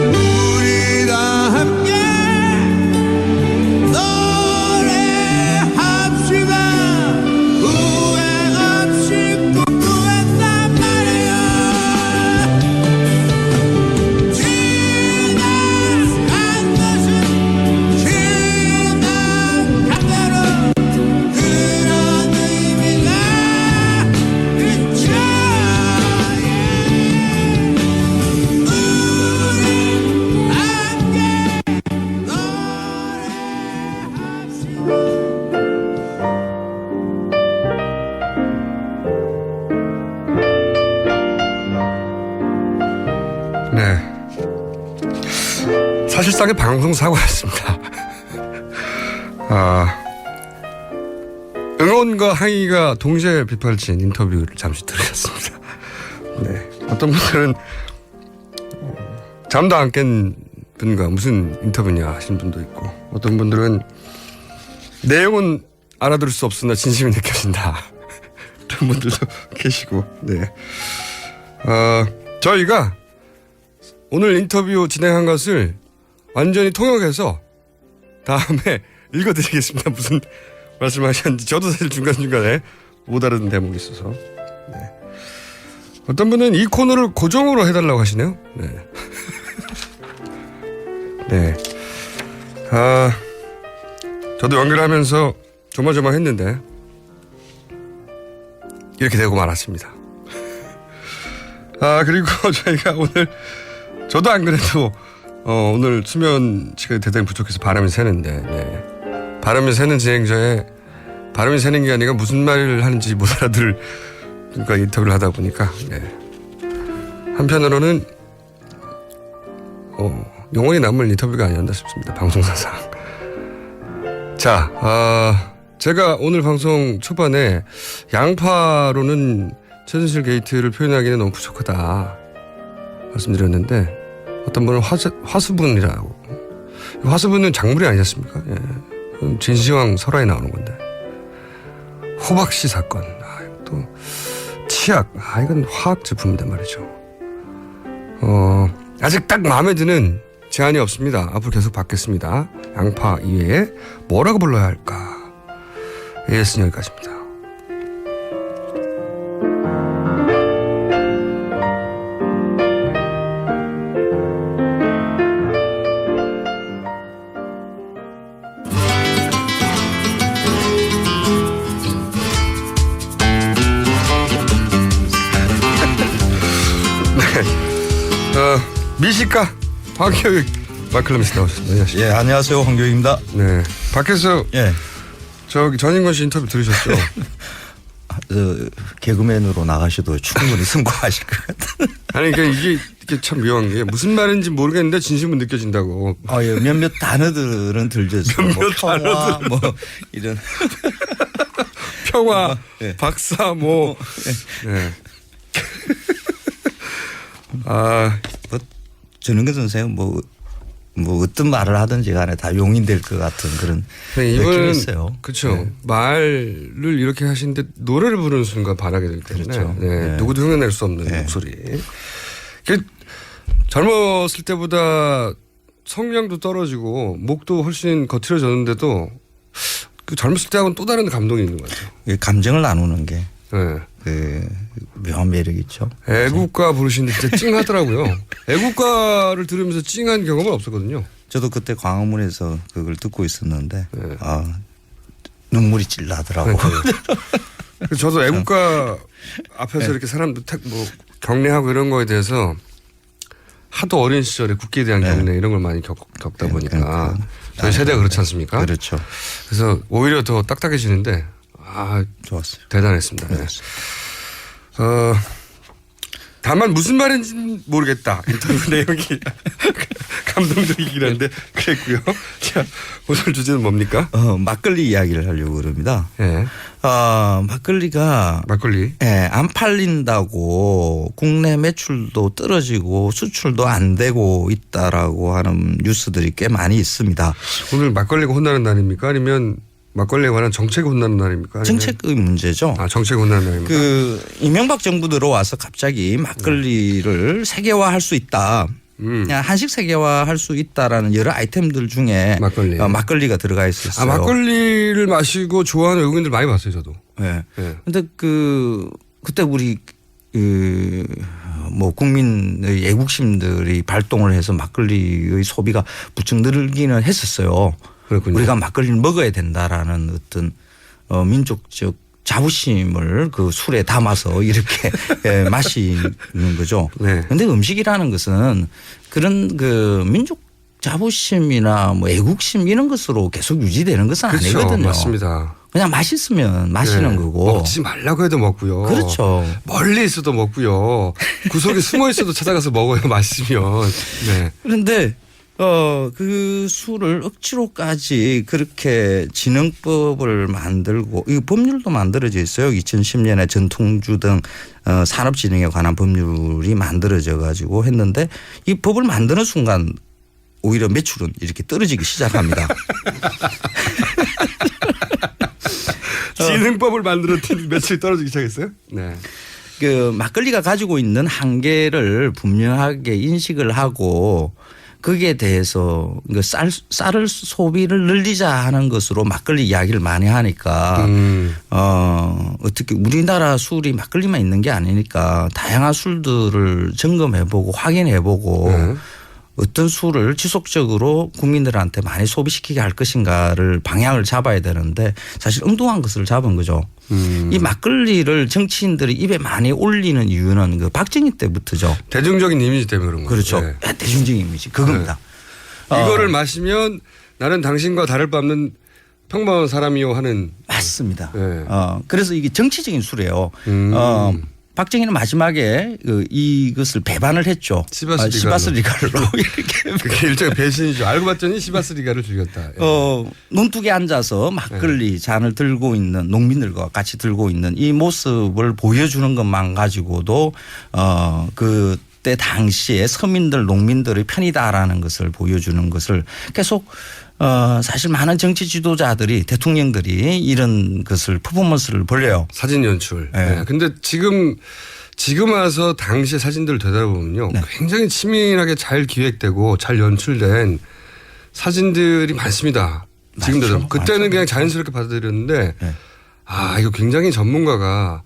우리 다 함께 노래합시다. 후회 없이 꿈꾸었단 말이야. 지나간 것은 지나간 대로 그런 의미가 있죠. 사실상의 방송 사고였습니다. 응원과 항의가 동시에 빗발친 인터뷰를 잠시 들으셨습니다. 어떤 분들은 잠도 안 깬 분과 무슨 인터뷰냐 하신 분도 있고 어떤 분들은 내용은 알아들을 수 없으나 진심이 느껴진다 그런 분들도 계시고 저희가 오늘 인터뷰 진행한 것을 완전히 통역해서 다음에 읽어드리겠습니다. 무슨 말씀하셨는지 저도 사실 중간중간에 못 알아듣는 대목이 있어서 어떤 분은 이 코너를 고정으로 해달라고 하시네요. 저도 연결하면서 조마조마했는데 이렇게 되고 말았습니다. 그리고 저희가 오늘 저도 안 그래도 오늘 수면 시간이 대단히 부족해서 바람이 새는데 바람이 새는 진행자의 바람이 새는 게 아니라 무슨 말을 하는지 못 알아들을 그러니까 인터뷰를 하다 보니까 한편으로는 영원히 남을 인터뷰가 아니었나 싶습니다. 방송사상. 제가 오늘 방송 초반에 양파로는 최순실 게이트를 표현하기는 너무 부족하다 말씀드렸는데 어떤 분은 화수분이라고. 화수분은 작물이 아니었습니까? 진시황 설화에 나오는 건데. 호박씨 사건. 또 치약. 이건 화학 제품인데 말이죠. 아직 딱 마음에 드는 제안이 없습니다. 앞으로 계속 받겠습니다. 양파 이외에 뭐라고 불러야 할까? AS는 여기까지입니다. 미식가 황교익 마클럼이스 나오셨습니다. 예, 안녕하세요. 황교익입니다. 네, 밖에서 저기 전인권 씨 인터뷰 들으셨죠? 개그맨으로 나가셔도 충분히 승부하실 것 같은. 아니, 그러니까 이게 참 묘한 게 무슨 말인지 모르겠는데 진심은 느껴진다고. 몇몇 단어들은 들렸어요. 몇몇 단어들. 뭐 이런 평화, 박사, 뭐. 전인권 선생 뭐 어떤 말을 하든지 간에 다 용인될 것 같은 그런 느낌이 있어요. 그렇죠. 네. 말을 이렇게 하시는데 노래를 부르는 순간 반하게 되기 때문에 그렇죠. 네. 네. 누구도 흉내낼 수 없는 목소리. 젊었을 때보다 성량도 떨어지고 목도 훨씬 거칠어졌는데도 그 젊었을 때하고는 또 다른 감동이 있는 것 같아요. 감정을 나누는 게 네. 그 묘한 매력 있죠. 애국가 부르시는데 진짜 찡하더라고요. 애국가를 들으면서 찡한 경험은 없었거든요. 저도 그때 광화문에서 그걸 듣고 있었는데 눈물이 찔나더라고. 저도 애국가 앞에서 이렇게 사람들 뭐 경례하고 이런 거에 대해서 하도 어린 시절에 국기에 대한 경례 이런 걸 많이 겪다 보니까 저희 세대가 그렇지 않습니까? 그렇죠. 그래서 오히려 더 딱딱해지는데 좋았어요. 대단했습니다. 네. 다만 무슨 말인지는 모르겠다. 인터뷰 내용이 감동적이긴 한데 그랬고요. 자, 오늘 주제는 뭡니까? 막걸리 이야기를 하려고 그럽니다. 네. 막걸리가 안 팔린다고 국내 매출도 떨어지고 수출도 안 되고 있다라고 하는 뉴스들이 꽤 많이 있습니다. 오늘 막걸리가 혼나는 날입니까? 아니면 막걸리에 관한 정책이 혼나는 날입니까? 정책의 문제죠. 정책이 혼나는 날입니까? 이명박 정부 들어와서 갑자기 막걸리를 세계화할 수 있다. 한식 세계화할 수 있다라는 여러 아이템들 중에 막걸리가 들어가 있었어요. 막걸리를 마시고 좋아하는 외국인들 많이 봤어요, 저도. 네. 근데 그때 우리 뭐 국민의 애국심들이 발동을 해서 막걸리의 소비가 부쩍 늘기는 했었어요. 그렇군요. 우리가 막걸리를 먹어야 된다라는 어떤 민족적 자부심을 그 술에 담아서 이렇게 마시는 거죠. 그런데 음식이라는 것은 그런 그 민족 자부심이나 뭐 애국심 이런 것으로 계속 유지되는 것은 그렇죠. 아니거든요. 맞습니다. 그냥 맛있으면 마시는 거고. 먹지 말라고 해도 먹고요. 그렇죠. 멀리 있어도 먹고요. 구석에 숨어 있어도 찾아가서 먹어요. 맛있으면. 네. 그런데 그 술을 억지로까지 그렇게 진흥법을 만들고 이 법률도 만들어져 있어요. 2010년에 전통주 등 산업진흥에 관한 법률이 만들어져 가지고 했는데 이 법을 만드는 순간 오히려 매출은 이렇게 떨어지기 시작합니다. 진흥법을 만들었더니 매출이 떨어지기 시작했어요? 네. 그 막걸리가 가지고 있는 한계를 분명하게 인식을 하고 거기에 대해서 쌀을 소비를 늘리자 하는 것으로 막걸리 이야기를 많이 하니까 어떻게 우리나라 술이 막걸리만 있는 게 아니니까 다양한 술들을 점검해보고 확인해보고 어떤 술을 지속적으로 국민들한테 많이 소비시키게 할 것인가를 방향을 잡아야 되는데 사실 엉뚱한 것을 잡은 거죠. 이 막걸리를 정치인들이 입에 많이 올리는 이유는 그 박정희 때부터죠. 대중적인 이미지 때문에 그런 거죠. 그렇죠. 네. 대중적인 이미지 그겁니다. 이거를 마시면 나는 당신과 다를 바 없는 평범한 사람이요 하는. 맞습니다. 그래서 이게 정치적인 술이에요. 박정희는 마지막에 이것을 배반을 했죠. 시바스리가로 이렇게. 그게 일종의 배신이죠. 알고 봤더니 시바스리가를 죽였다. 논둑에 앉아서 막걸리 잔을 들고 있는 농민들과 같이 들고 있는 이 모습을 보여주는 것만 가지고도 그때 당시에 서민들 농민들의 편이다라는 것을 보여주는 것을 계속 사실 많은 정치 지도자들이 대통령들이 이런 것을 퍼포먼스를 벌려요. 사진 연출. 네. 근데 지금 와서 당시의 사진들을 되돌아보면요. 굉장히 치밀하게 잘 기획되고 잘 연출된 사진들이 많습니다. 지금 되돌아보면. 그때는 그냥 자연스럽게 받아들였는데 이거 굉장히 전문가가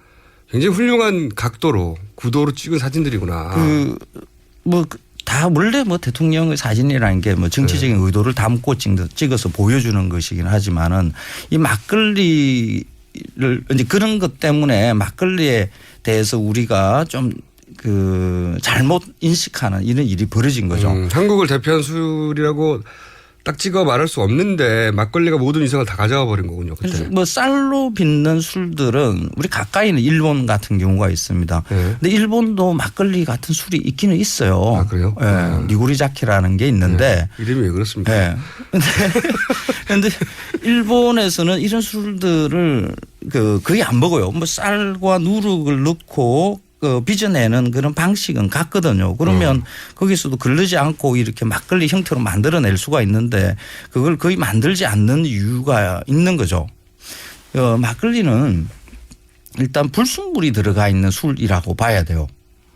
굉장히 훌륭한 각도로 구도로 찍은 사진들이구나. 다 원래 뭐 대통령의 사진이라는 게 뭐 정치적인 의도를 담고 찍어서 보여주는 것이긴 하지만은 이 막걸리를 이제 그런 것 때문에 막걸리에 대해서 우리가 좀 잘못 인식하는 이런 일이 벌어진 거죠. 한국을 대표하는 술이라고 딱 찍어 말할 수 없는데 막걸리가 모든 이상을 다 가져와 버린 거군요. 그때. 뭐 쌀로 빚는 술들은 우리 가까이는 일본 같은 경우가 있습니다. 근데 일본도 막걸리 같은 술이 있기는 있어요. 아, 그래요? 니고리자키라는 게 있는데. 이름이 왜 그렇습니까? 그런데 일본에서는 이런 술들을 거의 안 먹어요. 뭐 쌀과 누룩을 넣고 빚어내는 그런 방식은 같거든요. 그러면 거기서도 거르지 않고 이렇게 막걸리 형태로 만들어낼 수가 있는데 그걸 거의 만들지 않는 이유가 있는 거죠. 막걸리는 일단 불순물이 들어가 있는 술이라고 봐야 돼요.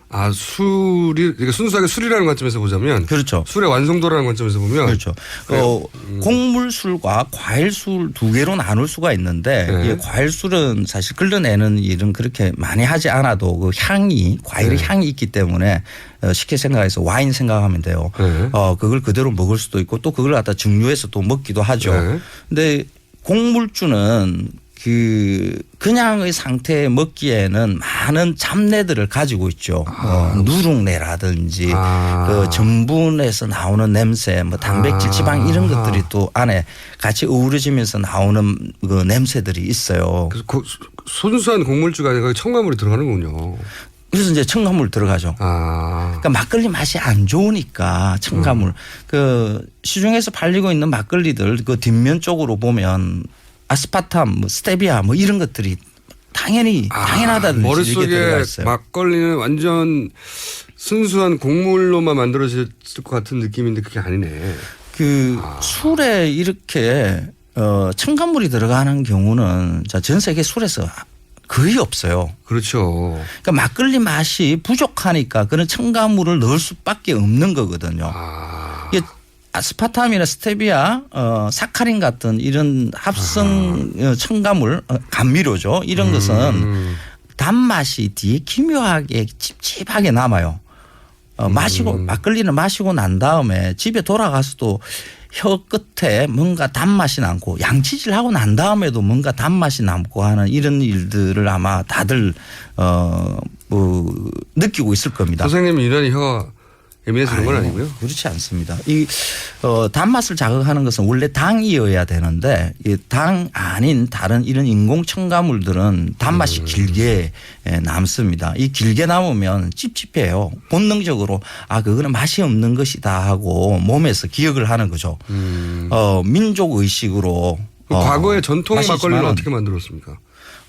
아, 술이, 그러니까 순수하게 술이라는 관점에서 보자면. 그렇죠. 술의 완성도라는 관점에서 보면. 그렇죠. 곡물술과 과일술 두 개로 나눌 수가 있는데 이 과일술은 사실 걸러내는 일은 그렇게 많이 하지 않아도 그 향이, 과일의 향이 있기 때문에 쉽게 생각해서 와인 생각하면 돼요. 그걸 그대로 먹을 수도 있고 또 그걸 갖다 증류해서 또 먹기도 하죠. 근데 곡물주는 그냥의 상태에 먹기에는 많은 잡내들을 가지고 있죠. 누룩내라든지 그 전분에서 나오는 냄새, 뭐 단백질, 지방 이런 것들이 또 안에 같이 어우러지면서 나오는 그 냄새들이 있어요. 그래서 순수한 곡물주가 아니라 첨가물이 들어가는군요. 그래서 이제 첨가물 들어가죠. 그러니까 막걸리 맛이 안 좋으니까 첨가물. 그 시중에서 팔리고 있는 막걸리들 그 뒷면 쪽으로 보면 아스파탐, 뭐 스테비아 뭐 이런 것들이 당연하다는 머릿속에 막걸리는 완전 순수한 곡물로만 만들어질 것 같은 느낌인데 그게 아니네. 술에 이렇게 첨가물이 들어가는 경우는 전 세계 술에서 거의 없어요. 그렇죠. 그러니까 막걸리 맛이 부족하니까 그런 첨가물을 넣을 수밖에 없는 거거든요. 이게 아스파탐이나 스테비아, 사카린 같은 이런 합성 첨가물, 감미료죠. 이런 것은 단맛이 뒤에 기묘하게 찝찝하게 남아요. 막걸리는 마시고 난 다음에 집에 돌아가서도 혀 끝에 뭔가 단맛이 남고 양치질하고 난 다음에도 뭔가 단맛이 남고 하는 이런 일들을 아마 다들 느끼고 있을 겁니다. 선생님 이런 혀가 예민해서 그런 건 아니고요? 그렇지 않습니다. 이 단맛을 자극하는 것은 원래 당이어야 되는데 이 당 아닌 다른 이런 인공 첨가물들은 단맛이 길게 남습니다. 이 길게 남으면 찝찝해요. 본능적으로 그거는 맛이 없는 것이다 하고 몸에서 기억을 하는 거죠. 민족 의식으로. 과거의 전통 막걸리를 어떻게 만들었습니까?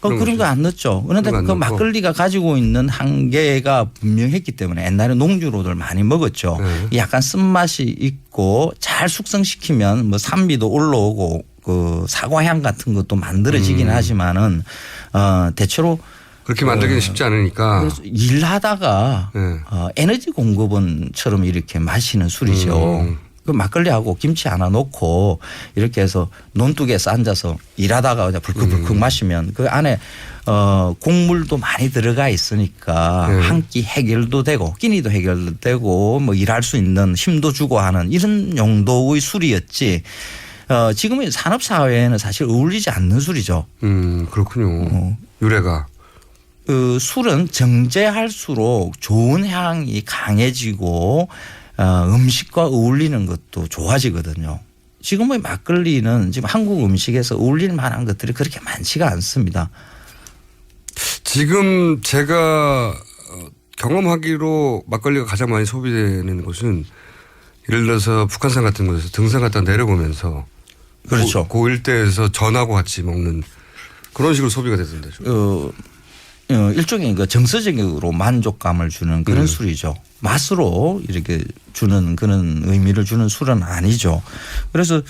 그런 거 안 넣었죠. 그런데 그 막걸리가 가지고 있는 한계가 분명했기 때문에 옛날에 농주로들 많이 먹었죠. 약간 쓴맛이 있고 잘 숙성시키면 뭐 산미도 올라오고 그 사과향 같은 것도 만들어지긴 하지만은 대체로 그렇게 만들기는 쉽지 않으니까. 그래서 일하다가 에너지 공급원처럼 이렇게 마시는 술이죠. 그 막걸리하고 김치 하나 넣고 이렇게 해서 논둑에서 앉아서 일하다가 그냥 불컥불컥 마시면 그 안에 곡물도 많이 들어가 있으니까 한 끼 해결도 되고 끼니도 해결되고 뭐 일할 수 있는 힘도 주고 하는 이런 용도의 술이었지. 지금의 산업사회에는 사실 어울리지 않는 술이죠. 그렇군요. 유래가. 술은 정제할수록 좋은 향이 강해지고 음식과 어울리는 것도 좋아지거든요. 지금의 막걸리는 지금 한국 음식에서 어울릴 만한 것들이 그렇게 많지가 않습니다. 지금 제가 경험하기로 막걸리가 가장 많이 소비되는 곳은 예를 들어서 북한산 같은 곳에서 등산 갔다 내려오면서 그렇죠. 그 일대에서 전하고 같이 먹는 그런 식으로 소비가 되던데. 일종의 그 정서적으로 만족감을 주는 그런 술이죠. 맛으로 이렇게 주는 그런 의미를 주는 술은 아니죠. 그래서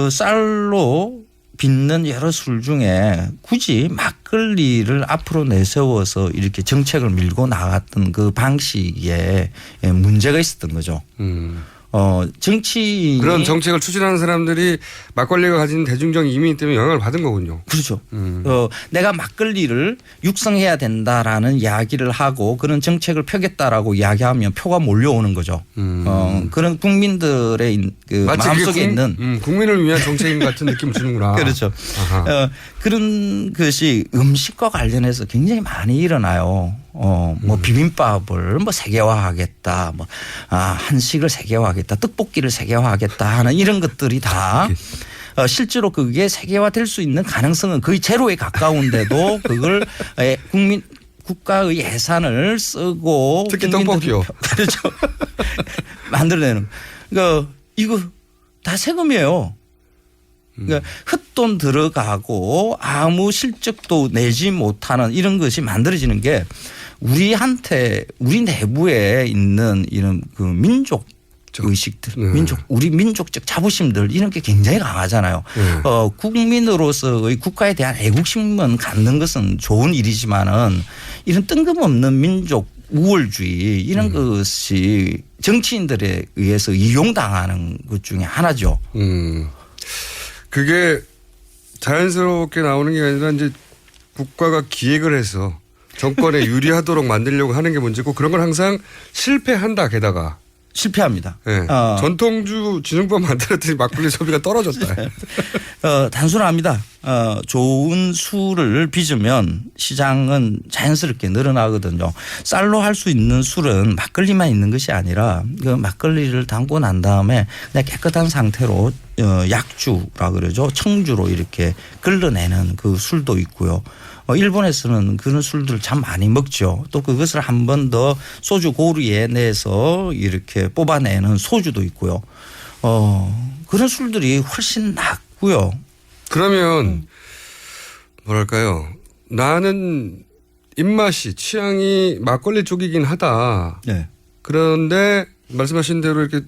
쌀로 빚는 여러 술 중에 굳이 막걸리를 앞으로 내세워서 이렇게 정책을 밀고 나갔던 그 방식에 문제가 있었던 거죠. 정치 그런 정책을 추진하는 사람들이 막걸리가 가진 대중적 이미 때문에 영향을 받은 거군요. 그렇죠. 내가 막걸리를 육성해야 된다라는 이야기를 하고 그런 정책을 펴겠다라고 이야기하면 표가 몰려오는 거죠. 그런 국민들의 그 마음속에 있는 국민을 위한 정책인 것 같은 느낌을 주는구나. 그렇죠. 그런 것이 음식과 관련해서 굉장히 많이 일어나요. 뭐 비빔밥을 뭐 세계화하겠다, 뭐 한식을 세계화하겠다, 떡볶이를 세계화하겠다 하는 이런 것들이 다 실제로 그게 세계화될 수 있는 가능성은 거의 제로에 가까운데도 그걸 국가의 예산을 쓰고 특히 떡볶이요. 그렇죠. 만들어내는. 그러니까 이거 다 세금이에요. 그러니까 헛돈 들어가고 아무 실적도 내지 못하는 이런 것이 만들어지는 게 우리한테 우리 내부에 있는 이런 그 민족 의식들, 우리 민족적 자부심들 이런 게 굉장히 강하잖아요. 국민으로서의 국가에 대한 애국심은 갖는 것은 좋은 일이지만은 이런 뜬금없는 민족 우월주의 이런 것이 정치인들에 의해서 이용당하는 것 중에 하나죠. 그게 자연스럽게 나오는 게 아니라 이제 국가가 기획을 해서 정권에 유리하도록 만들려고 하는 게 문제고 그런 건 항상 실패한다. 게다가 실패합니다. 네. 전통주 진흥법 만들었더니 막걸리 소비가 떨어졌다. 단순합니다. 좋은 술을 빚으면 시장은 자연스럽게 늘어나거든요. 쌀로 할 수 있는 술은 막걸리만 있는 것이 아니라 그 막걸리를 담고 난 다음에 그냥 깨끗한 상태로 약주라 그러죠. 청주로 이렇게 걸러내는 그 술도 있고요. 일본에서는 그런 술들을 참 많이 먹죠. 또 그것을 한 번 더 소주 고루에 내서 이렇게 뽑아내는 소주도 있고요. 그런 술들이 훨씬 낫고요. 그러면 뭐랄까요. 나는 입맛이 취향이 막걸리 쪽이긴 하다. 네. 그런데 말씀하신 대로 이렇게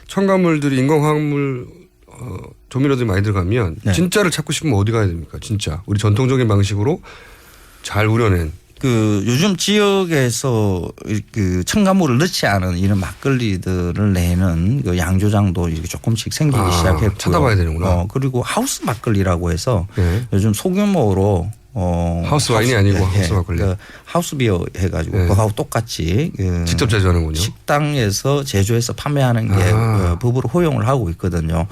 첨가물들이 인공화학물 조미료들이 많이 들어가면 네. 진짜를 찾고 싶으면 어디 가야 됩니까? 진짜 우리 전통적인 방식으로 잘 우려낸. 그 요즘 지역에서 그 첨가물을 넣지 않은 이런 막걸리들을 내는 그 양조장도 이렇게 조금씩 생기기 시작했고요. 찾아봐야 되는구나. 그리고 하우스 막걸리라고 해서 요즘 소규모로 하우스 와인이 아니고 하우스 막걸리. 그 하우스 비어 해가지고 그거하고 똑같이 직접 제조하는군요. 식당에서 제조해서 판매하는 게 법으로 허용을 하고 있거든요.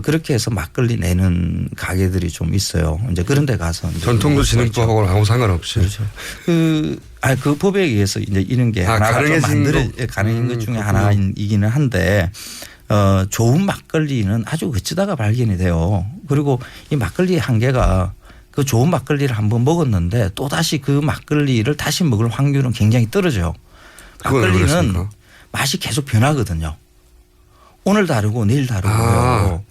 그렇게 해서 막걸리 내는 가게들이 좀 있어요. 이제 그런 데 가서 전통도 진흥법하고는 아무 상관없이. 그렇죠. 그 법에 의해서 이제 이런 게 하나가 좀 가능한 것 중에 하나이기는 한데 좋은 막걸리는 아주 어쩌다가 발견이 돼요. 그리고 이 막걸리의 한계가 그 좋은 막걸리를 한번 먹었는데 또다시 그 막걸리를 다시 먹을 확률은 굉장히 떨어져요. 막걸리는 맛이 계속 변하거든요. 오늘 다르고 내일 다르고요.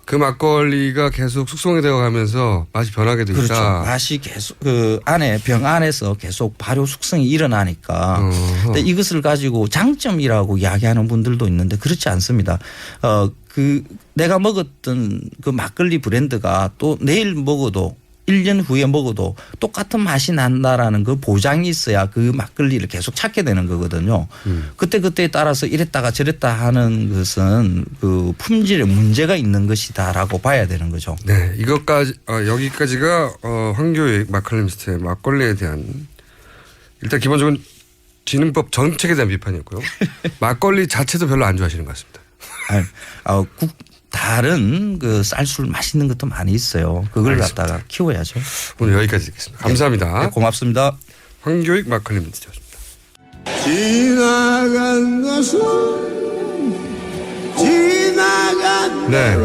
그 막걸리가 계속 숙성이 되어 가면서 맛이 변하게 되다. 그렇죠. 맛이 계속 그 안에 병 안에서 계속 발효 숙성이 일어나니까. 근데 이것을 가지고 장점이라고 이야기하는 분들도 있는데 그렇지 않습니다. 그 내가 먹었던 그 막걸리 브랜드가 또 내일 먹어도 1년 후에 먹어도 똑같은 맛이 난다라는 그 보장이 있어야 그 막걸리를 계속 찾게 되는 거거든요. 그때그때에 따라서 이랬다가 저랬다 하는 것은 그 품질에 문제가 있는 것이다라고 봐야 되는 거죠. 네. 이것까지, 여기까지가 황교익 막걸리미스트의 막걸리에 대한 일단 기본적으로 진흥법 정책에 대한 비판이었고요. 막걸리 자체도 별로 안 좋아하시는 것 같습니다. 다른 그 쌀술 맛있는 것도 많이 있어요. 그걸 갖다가 키워야죠. 오늘 여기까지 듣겠습니다. 감사합니다. 네, 고맙습니다. 황교익 막걸리미스트였습니다. 지나간 것은 지나간 네.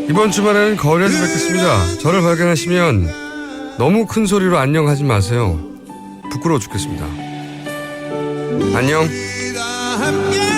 이번 주말에는 거리에서 뵙겠습니다. 저를 발견하시면 너무 큰 소리로 안녕하지 마세요. 부끄러워 죽겠습니다. 안녕.